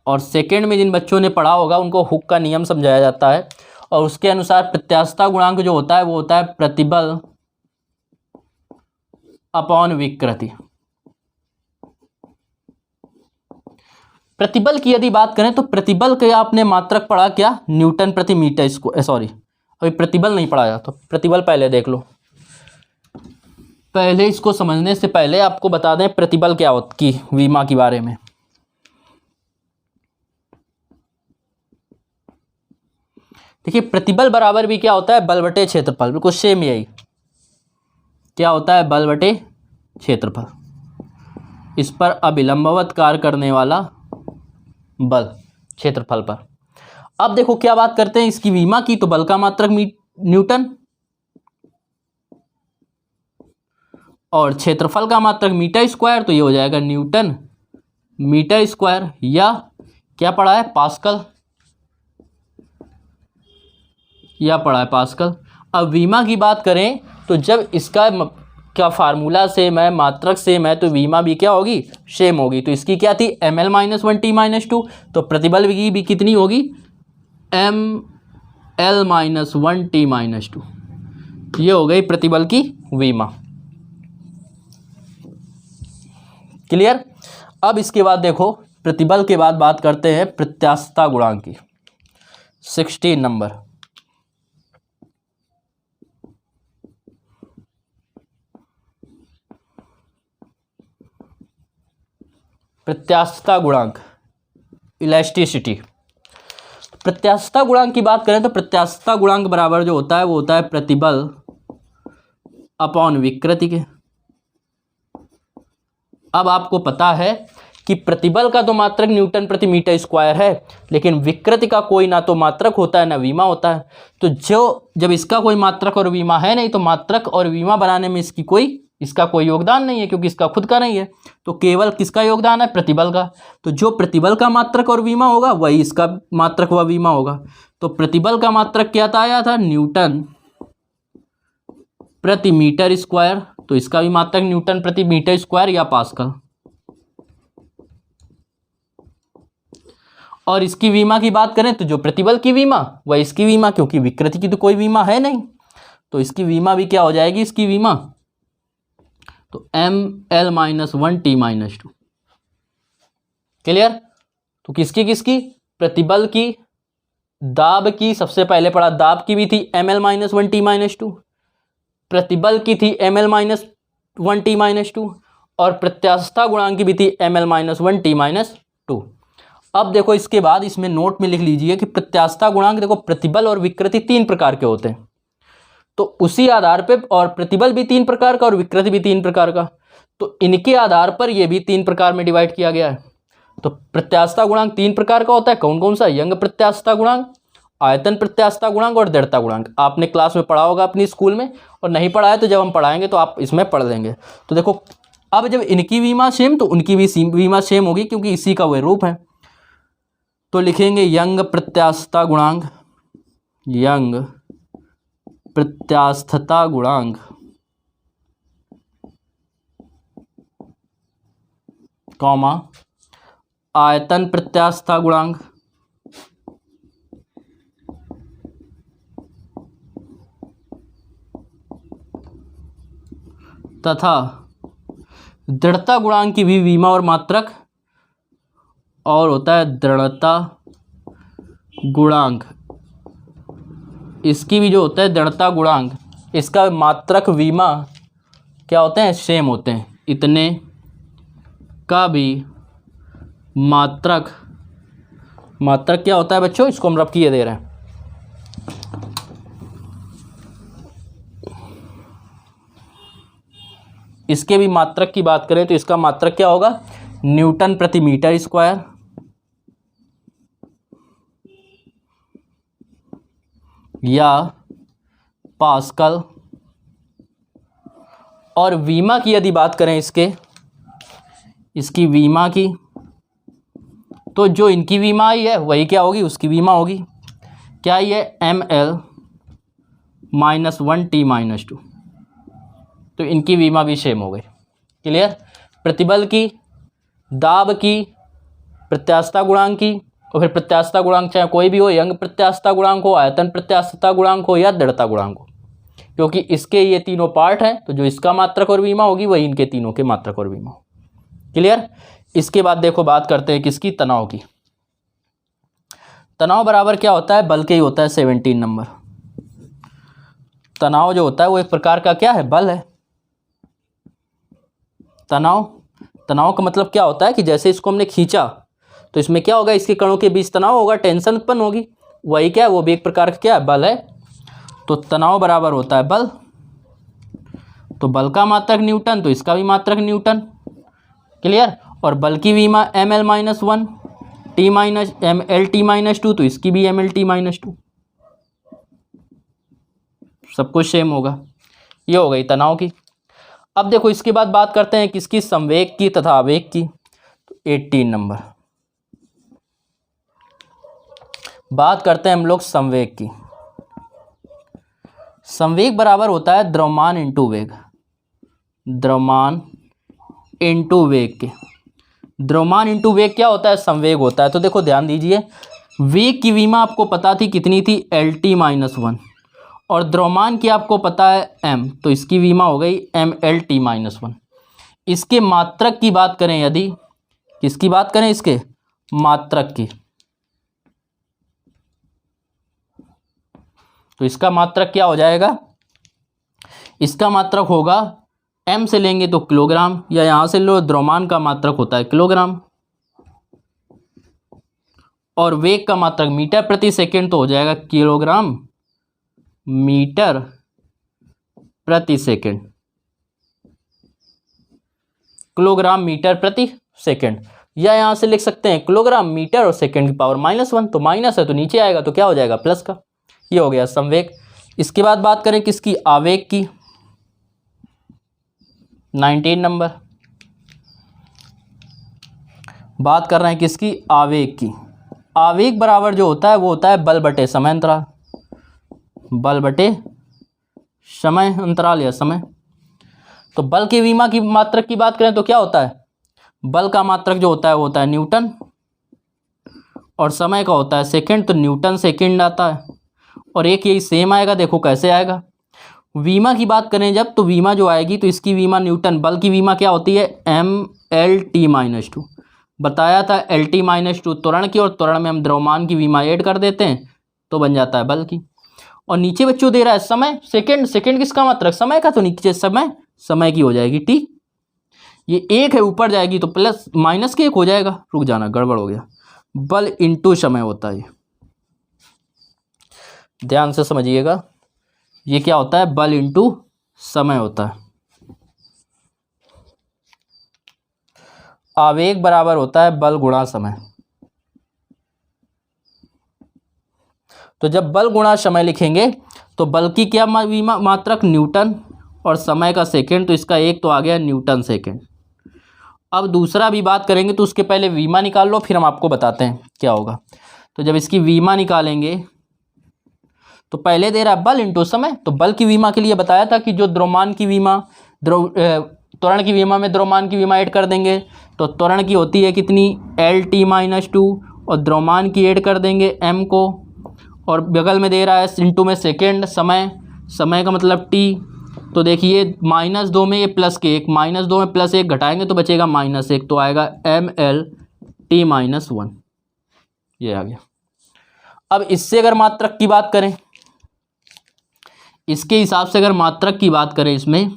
S1: और सेकंड में जिन बच्चों ने पढ़ा होगा उनको हुक का नियम समझाया जाता है, और उसके अनुसार प्रत्यास्थता गुणांक जो होता है वो होता है प्रतिबल अपॉन विकृति। प्रतिबल की यदि बात करें तो प्रतिबल का आपने मात्रक पढ़ा क्या, न्यूटन प्रति मीटर स्क्वायर, सॉरी अभी प्रतिबल नहीं पढ़ाया, तो प्रतिबल पहले देख लो। पहले इसको समझने से पहले आपको बता दें प्रतिबल क्या होती की विमा के बारे में। देखिए प्रतिबल बराबर भी क्या होता है, बल बटे क्षेत्रफल, बिल्कुल सेम यही क्या होता है, बल बटे क्षेत्रफल, इस पर अभिलंबवत कार्य करने वाला बल क्षेत्रफल पर। अब देखो क्या बात करते हैं इसकी विमा की, तो बल का मात्रक न्यूटन और क्षेत्रफल का मात्रक मीटर स्क्वायर, तो ये हो जाएगा न्यूटन मीटर स्क्वायर, या क्या पढ़ा है पास्कल, या पढ़ा है पास्कल। अब विमा की बात करें तो जब इसका क्या फार्मूला सेम है, मात्रक सेम है, तो वीमा भी क्या होगी, सेम होगी। तो इसकी क्या थी, ml माइनस 1t माइनस 2, तो प्रतिबल की भी कितनी होगी, ml माइनस 1t माइनस 2। ये हो गई प्रतिबल की वीमा। क्लियर। अब इसके बाद देखो, प्रतिबल के बाद बात करते हैं प्रत्यास्थता गुणांक की। 16 नंबर। प्रत्यास्थता गुणांक, इलास्टिसिटी। प्रत्यास्थता गुणांक की बात करें तो प्रत्यास्थता गुणांक बराबर जो होता है वो होता है प्रतिबल अपॉन विकृति के। अब आपको पता है कि प्रतिबल का तो मात्रक न्यूटन प्रति मीटर स्क्वायर है, लेकिन विकृति का कोई ना तो मात्रक होता है ना विमा होता है। तो जब इसका कोई मात्रक और विमा है नहीं, तो मात्रक और विमा बनाने में इसका कोई योगदान नहीं है, क्योंकि इसका खुद का नहीं है। तो केवल किसका योगदान है, प्रतिबल का। तो जो प्रतिबल का मात्रक और विमा होगा वही इसका मात्रक व विमा होगा। तो प्रतिबल का मात्रक क्या था, आया था न्यूटन प्रति मीटर स्क्वायर, तो इसका भी मात्रक न्यूटन प्रति मीटर स्क्वायर या पास्कल। और इसकी वीमा की बात करें तो जो प्रतिबल की वीमा वह इसकी वीमा, क्योंकि विकृति की तो कोई वीमा है नहीं, तो इसकी वीमा भी क्या हो जाएगी, इसकी वीमा, तो ml minus 1t minus 2। Clear. तो किसकी प्रतिबल की, दाब की, सबसे पहले पढ़ा दाब की भी थी ml माइनस 1t माइनस 2, प्रतिबल की थी ml माइनस 1t माइनस 2, और प्रत्यास्थता गुणांक की भी थी ml माइनस 1t माइनस 2। अब देखो इसके बाद इसमें नोट में लिख लीजिए कि प्रत्यास्थता गुणांक, देखो प्रतिबल और विकृति 3 प्रकार के होते हैं, तो उसी आधार पे, और प्रतिबल भी 3 प्रकार का और विकृति भी 3 प्रकार का, तो इनके आधार पर ये भी 3 प्रकार में डिवाइड किया गया है। तो प्रत्यास्थता गुणांक 3 प्रकार का होता है, कौन कौन सा, यंग प्रत्यास्थता गुणांक, आयतन प्रत्यास्थता गुणांक और दृढ़ता गुणांक। आपने क्लास में पढ़ा होगा अपनी स्कूल में, और नहीं पढ़ा है तो जब हम पढ़ाएंगे तो आप इसमें पढ़ लेंगे। तो देखो अब जब इनकी वीमा सेम तो उनकी भी वीमा सेम होगी, क्योंकि इसी का वह रूप है। तो लिखेंगे यंग प्रत्यास्थता गुणांक, यंग प्रत्यास्थता गुणांक कॉमा आयतन प्रत्यास्थता गुणांक तथा दृढ़ता गुणांक की भी वीमा और मात्रक, और होता है दृढ़ता गुणांक, इसकी भी जो होता है दृढ़ता गुणांक, इसका मात्रक वीमा क्या होते हैं, सेम होते हैं। इतने का भी मात्रक क्या होता है बच्चों, इसको हम रब किए दे रहे हैं। इसके भी मात्रक की बात करें तो इसका मात्रक क्या होगा, न्यूटन प्रति मीटर स्क्वायर, या पास्कल। और वीमा की यदि बात करें इसकी वीमा की, तो जो इनकी वीमा आई है वही क्या होगी, उसकी वीमा होगी। क्या ये ml माइनस 1t माइनस 2, तो इनकी वीमा भी सेम हो गई। क्लियर। प्रतिबल की, दाब की, प्रत्यास्थता गुणांक की, और फिर प्रत्यास्थता गुणांक चाहे कोई भी हो, यंग प्रत्यास्थता गुणांक हो, आयतन प्रत्यास्थता गुणांक हो, या दृढ़ता गुणांक हो, क्योंकि इसके ये तीनों पार्ट हैं, तो जो इसका मात्रक और वीमा होगी वही इनके तीनों के मात्रक और वीमा हो। क्लियर। इसके बाद देखो बात करते हैं किसकी, तनाव की। तनाव बराबर क्या होता है, बल के ही होता है। 17 नंबर। तनाव जो होता है वो एक प्रकार का क्या है, बल है। तनाव का मतलब क्या होता है कि जैसे इसको हमने खींचा तो इसमें क्या होगा, इसके कणों के बीच तनाव होगा, टेंशन उत्पन्न होगी, वही क्या है, वो भी एक प्रकार का क्या है, बल है। तो तनाव बराबर होता है बल, तो बल का मात्रक न्यूटन, तो इसका भी मात्रक न्यूटन। क्लियर। और बल की वीमा ml minus 1 t minus mlt minus 2, तो इसकी भी mlt माइनस 2, सब कुछ सेम होगा। ये हो गई तनाव की। अब देखो इसके बाद बात करते हैं किसकी, संवेग की तथा आवेग की। तो 18 नंबर बात करते हैं हम लोग संवेग की। संवेग बराबर होता है द्रव्यमान इंटू वेग, द्रव्यमान इंटू वेग के। द्रव्यमान इंटू वेग क्या होता है? संवेग होता है। तो देखो ध्यान दीजिए, वेग की विमा आपको पता थी कितनी थी? LT-1, और द्रव्यमान की आपको पता है m, तो इसकी विमा हो गई MLT-1। इसके मात्रक की बात करें यदि, किसकी बात करें? इसके मात्रक की, तो इसका मात्रक क्या हो जाएगा? इसका मात्रक होगा, m से लेंगे तो किलोग्राम, या यहां से लो द्रव्यमान का मात्रक होता है किलोग्राम, और वेग का मात्रक मीटर प्रति सेकंड, तो हो जाएगा किलोग्राम मीटर प्रति सेकंड, किलोग्राम मीटर प्रति सेकंड, या यहां से लिख सकते हैं किलोग्राम मीटर और सेकंड की पावर -1, तो माइनस है तो नीचे आएगा, तो क्या हो जाएगा? प्लस का। ये हो गया संवेग। इसके बाद बात करें किसकी? आवेग की, 19 नंबर। बात कर रहे हैं किसकी? आवेग की। आवेग बराबर जो होता है वो होता है बल बटे समय अंतराल, बल बटे समय अंतराल या समय। तो बल की विमा की मात्रक की बात करें तो क्या होता है? बल का मात्रक जो होता है वो होता है न्यूटन, और समय का होता है सेकंड, तो न्यूटन सेकंड आता है, और एक यही सेम आएगा। देखो कैसे आएगा। विमा की बात करें जब, तो विमा जो आएगी तो इसकी विमा न्यूटन, बल की विमा क्या होती है? MLT-2। बताया था LT-2 त्वरण की, और त्वरण में हम द्रव्यमान की विमा ऐड कर देते हैं तो बन जाता है बल की। और नीचे बच्चों दे रहा है समय, सेकंड, सेकंड किसका मात्रक? समय का, तो नीचे समय, समय की हो जाएगी T। ये एक है, ऊपर जाएगी तो प्लस माइनस के एक हो जाएगा। रुक जाना, गड़बड़ हो गया। बल इंटू समय होता है, ध्यान से समझिएगा। ये क्या होता है? बल इंटू समय होता है। आवेग बराबर होता है बल गुणा समय। तो जब बल गुणा समय लिखेंगे तो बल की क्या मात्रक? न्यूटन, और समय का सेकंड, तो इसका एक तो आ गया न्यूटन सेकंड। अब दूसरा भी बात करेंगे तो उसके पहले विमा निकाल लो, फिर हम आपको बताते हैं क्या होगा। तो जब इसकी विमा निकालेंगे तो पहले दे रहा है बल इंटू समय, तो बल की विमा के लिए बताया था कि जो द्रव्यमान की विमा, त्वरण की विमा में द्रव्यमान की विमा ऐड कर देंगे, तो त्वरण की होती है कितनी? LT-2, और द्रव्यमान की ऐड कर देंगे m को, और बगल में दे रहा है इंटू में सेकेंड, समय, समय का मतलब T। तो देखिए -2 में ये प्लस के एक, -2 में प्लस एक घटाएंगे तो बचेगा -1, तो आएगा MLT-1। ये आ गया। अब इससे अगर मात्रक की बात करें, इसके हिसाब से अगर मात्रक की बात करें इसमें,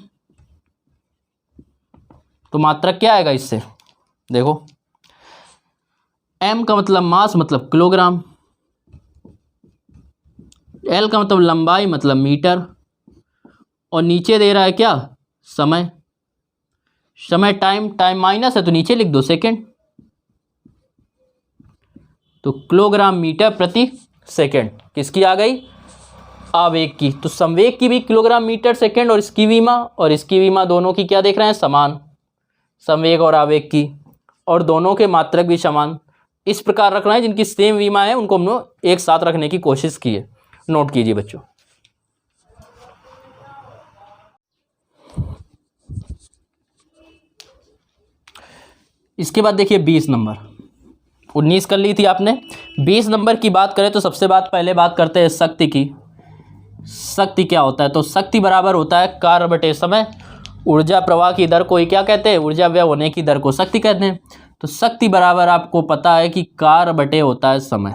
S1: तो मात्रक क्या आएगा इससे? देखो, m का मतलब मास मतलब किलोग्राम, l का मतलब लंबाई मतलब मीटर, और नीचे दे रहा है क्या? समय, समय टाइम, टाइम माइनस है तो नीचे लिख दो सेकंड, तो किलोग्राम मीटर प्रति सेकंड किसकी आ गई? आवेग की। तो संवेग की भी किलोग्राम मीटर सेकंड, और इसकी विमा दोनों की क्या देख रहे हैं? समान, संवेग और आवेग की, और दोनों के मात्रक भी समान। इस प्रकार रखना है, जिनकी सेम विमा है उनको हमने एक साथ रखने की कोशिश की है। नोट कीजिए बच्चों। इसके बाद देखिए 20 नंबर, 19 कर ली थी आपने। 20 नंबर की बात करें तो सबसे पहले बात करते हैं शक्ति की। शक्ति क्या होता है? तो शक्ति बराबर होता है कार्य बटे समय। ऊर्जा प्रवाह की दर को ही क्या कहते हैं? ऊर्जा व्यय होने की दर को शक्ति कहते हैं। तो शक्ति बराबर आपको पता है कि कार्य बटे होता है समय।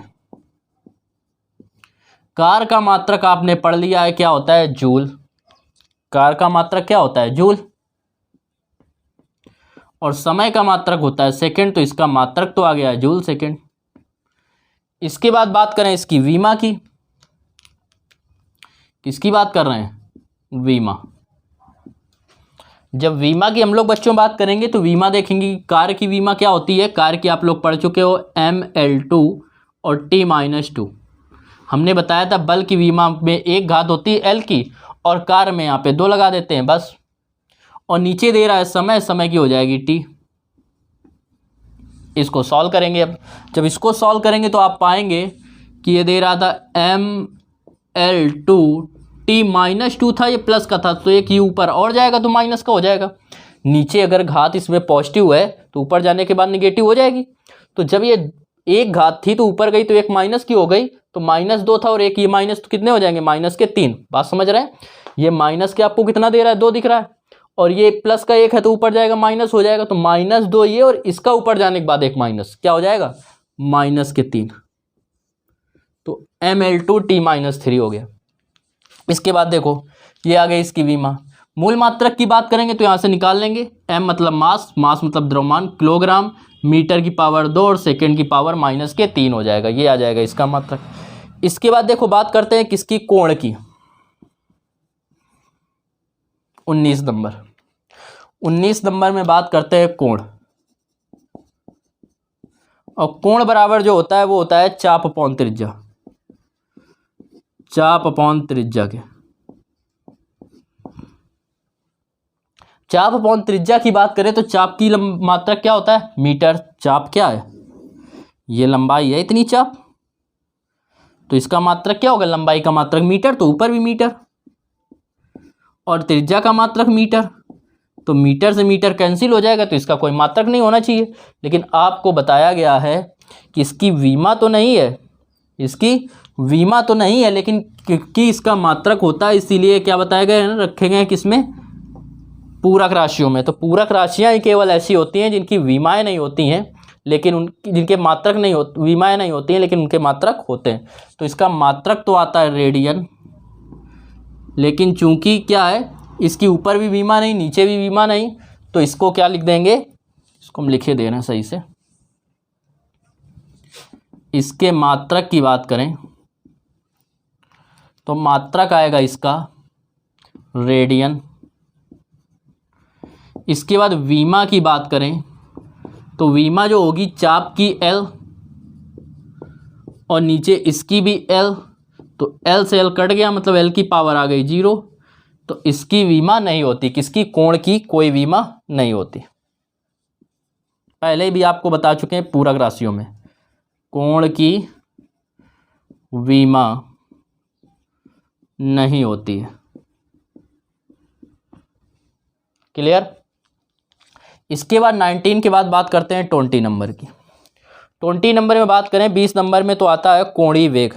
S1: कार्य का मात्रक आपने पढ़ लिया है, क्या होता है? जूल। कार्य का मात्रक क्या होता है? जूल। और समय का मात्रक होता है सेकंड, तो इसका मात्रक तो आ गया है जूल सेकंड। इसके बाद बात करें इसकी विमा की। किसकी बात कर रहे हैं? विमा। जब विमा की हम लोग बच्चों बात करेंगे तो विमा देखेंगे कि कार्य की विमा क्या होती है। कार्य की आप लोग पढ़ चुके हो, ML2 और T-2। हमने बताया था बल की विमा में एक घात होती है L की, और कार्य में यहाँ पे 2 लगा देते हैं बस। और नीचे दे रहा है समय, समय की हो जाएगी T। इसको सॉल्व करेंगे। अब जब इसको सॉल्व करेंगे तो आप पाएंगे कि ये दे रहा था ML2 t-2 था, ये प्लस का था, तो एक ये ऊपर और जाएगा तो माइनस का हो जाएगा। नीचे अगर घात इसमें पॉजिटिव है तो ऊपर जाने के बाद निगेटिव हो जाएगी। तो जब ये एक घात थी तो ऊपर गई तो एक माइनस की हो गई, तो -2 था और एक ये माइनस, तो कितने हो जाएंगे? -3। बात समझ रहे हैं? ये माइनस के आपको कितना दे रहा है? 2 दिख रहा है, और ये प्लस का 1 है तो ऊपर जाएगा माइनस हो जाएगा, तो -2 ये, और इसका ऊपर जाने के बाद एक माइनस, क्या हो जाएगा? -3। तो Ml2T-3 हो गया। इसके बाद देखो ये आ गई इसकी विमा। मूल मात्रक की बात करेंगे तो यहां से निकाल लेंगे। m मतलब मास, मास मतलब द्रव्यमान, किलोग्राम, मीटर की पावर 2 और सेकंड की पावर -3 हो जाएगा, ये आ जाएगा इसका मात्रक। इसके बाद देखो बात करते हैं किसकी? कोण की। 19 नंबर में बात करते हैं कोण। और कोण बराबर जो होता है वो होता है चाप अपॉन त्रिज्या, चाप अपॉन त्रिज्या के। चाप अपॉन त्रिज्या की बात करें तो चाप की मात्रक क्या होता है? मीटर। चाप क्या है? ये लंबाई है, इतनी चाप, तो इसका मात्रक क्या होगा? लंबाई का मात्रक मीटर, तो ऊपर भी मीटर, और त्रिज्या का मात्रक मीटर, तो मीटर से मीटर कैंसिल हो जाएगा, तो इसका कोई मात्रक नहीं होना चाहिए। लेकिन आपको बताया गया है कि इसकी विमा तो नहीं है, इसकी विमा तो नहीं है, लेकिन क्योंकि इसका मात्रक होता है इसीलिए क्या बताया गया है ना, रखे गए हैं किसमें? पूरक राशियों में। तो पूरक राशियां ही केवल ऐसी होती हैं जिनकी विमाएँ नहीं होती हैं, लेकिन उनकी जिनके मात्रक नहीं होते, विमाएँ नहीं होती हैं लेकिन उनके मात्रक होते हैं। तो इसका मात्रक तो आता है रेडियन, लेकिन चूंकि क्या है, इसकी ऊपर भी विमा नहीं, नीचे भी विमा नहीं, तो इसको क्या लिख देंगे? इसको हम लिखे दे रहे हैं सही से। इसके मात्रक की बात करें तो मात्रक आएगा इसका रेडियन। इसके बाद विमा की बात करें तो विमा जो होगी चाप की L, और नीचे इसकी भी L, तो L से L कट गया, मतलब L की पावर आ गई 0, तो इसकी विमा नहीं होती। किसकी? कोण की कोई विमा नहीं होती। पहले भी आपको बता चुके हैं पूरक राशियों में कोण की विमा नहीं होती है। क्लियर? इसके बाद 19 के बाद बात करते हैं 20 नंबर की। 20 नंबर में बात करें, 20 नंबर में तो आता है कोणीय वेग।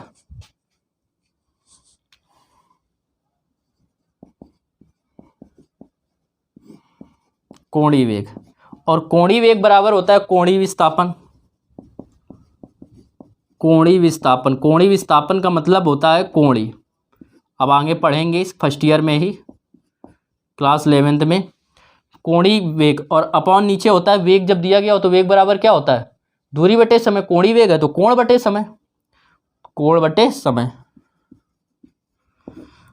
S1: कोणीय वेग, और कोणीय वेग बराबर होता है कोणीय विस्थापन। कोणीय विस्थापन, कोणीय विस्थापन का मतलब होता है कोणीय। अब आगे पढ़ेंगे इस फर्स्ट ईयर में ही, क्लास 11th में। कोणीय वेग और अपॉन नीचे होता है वेग। जब दिया गया हो तो वेग बराबर क्या होता है? दूरी बटे समय। कोणीय वेग है तो कोण बटे समय, कोण बटे समय।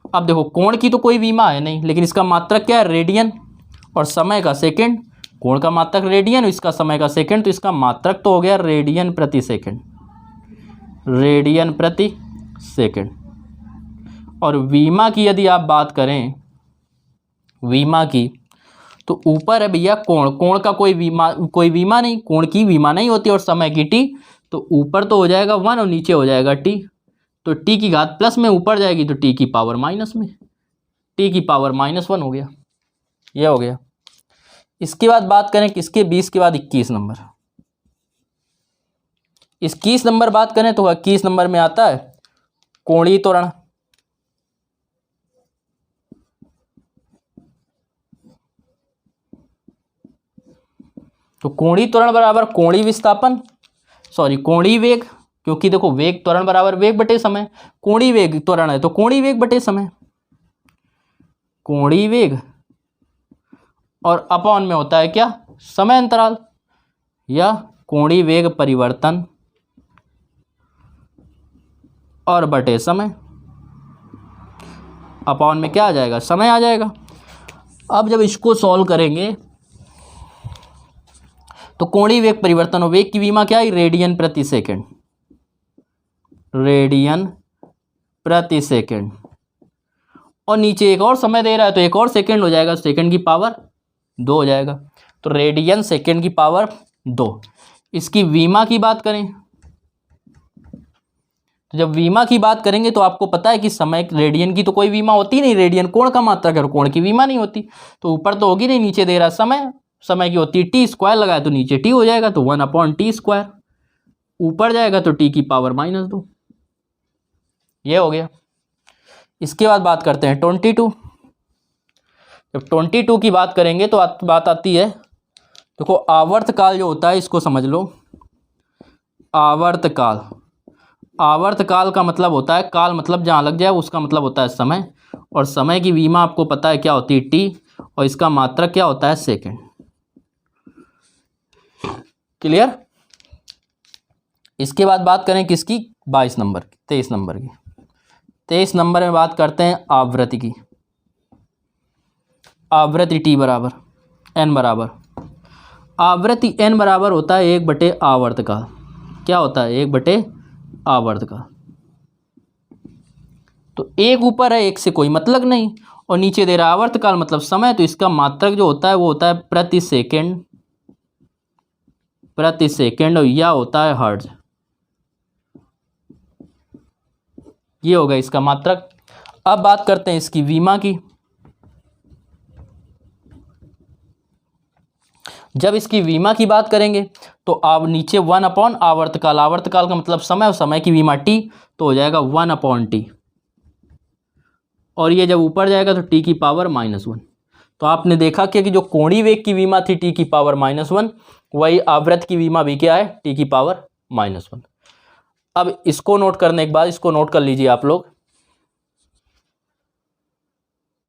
S1: अब देखो कोण की तो कोई विमा है नहीं, लेकिन इसका मात्रक क्या है? रेडियन, और समय का सेकंड। कोण का मात्रक रेडियन, इसका समय का सेकंड, तो इसका मात्रक तो हो गया रेडियन प्रति सेकंड, रेडियन प्रति सेकंड। और विमा की यदि आप बात करें, विमा की, तो ऊपर है भैया कोण, कोण का कोई विमा नहीं, कोण की विमा नहीं होती, और समय की टी, तो ऊपर तो हो जाएगा 1 और नीचे हो जाएगा टी, तो टी की घात प्लस में ऊपर जाएगी तो टी की पावर माइनस में, टी की पावर -1 हो गया, ये हो गया। इसके बाद बात करें किसके? 20 के बाद 21 नंबर। 21 नंबर बात करें तो 21 नंबर में आता है कोणीय त्वरण। तो कोणीय त्वरण बराबर कोणीय विस्थापन, सॉरी कोणीय वेग, क्योंकि देखो वेग त्वरण बराबर वेग बटे समय। कोणीय वेग त्वरण है तो कोणीय वेग बटे समय, कोणीय वेग, और अपॉन में होता है क्या? समय अंतराल, या कोणीय वेग परिवर्तन और बटे समय। अपॉन में क्या आ जाएगा? समय आ जाएगा। अब जब इसको सॉल्व करेंगे तो कोणीय वेग परिवर्तन और वेग की विमा क्या है? रेडियन प्रति सेकंड, रेडियन प्रति सेकंड, और नीचे एक और समय दे रहा है तो एक और सेकंड हो जाएगा, सेकंड की पावर 2 हो जाएगा, तो रेडियन सेकंड की पावर 2। इसकी विमा की बात करें तो जब विमा की बात करेंगे तो आपको पता है कि समय रेडियन की तो कोई विमा होती नहीं, रेडियन कोण का मात्रक है, कोण की विमा नहीं होती, तो ऊपर तो होगी नहीं, नीचे दे रहा समय, समय की होती है टी स्क्वायर, लगाया तो नीचे टी हो जाएगा, तो 1/t², ऊपर जाएगा तो टी की पावर -2, ये हो गया। इसके बाद बात करते हैं 22। जब 22 की बात करेंगे तो बात आती है, देखो आवर्तकाल जो होता है इसको समझ लो। आवर्तकाल, आवर्तकाल का मतलब होता है, काल मतलब जहाँ लग जाए उसका मतलब होता है समय, और समय की विमा आपको पता है क्या होती है टी, और इसका मात्रक क्या होता है सेकंड। क्लियर। इसके बाद बात करें किसकी, 23 नंबर की, 23 नंबर में बात करते हैं आवृत्ति की। आवृत्ति टी बराबर n बराबर, आवृत्ति n बराबर होता है 1/, आवर्तकाल क्या होता है 1/, आवर्तकाल। तो एक ऊपर है, एक से कोई मतलब नहीं, और नीचे दे रहा है आवर्तकाल मतलब समय, तो इसका मात्रक जो होता है वो होता है प्रति सेकंड, और यह होता है हर्ट्ज, ये होगा इसका मात्रक। अब बात करते हैं इसकी विमा की। जब इसकी विमा की बात करेंगे तो आप नीचे 1/ आवर्तकाल, आवर्तकाल का मतलब समय, और समय की विमा टी, तो हो जाएगा 1/t, और ये जब ऊपर जाएगा तो टी की पावर -1। तो आपने देखा कि जो कोणीय वेग की विमा थी टी की पावर -1, वही आवृत्त की विमा भी क्या है टी की पावर -1। अब इसको नोट करने के बाद, इसको नोट कर लीजिए आप लोग,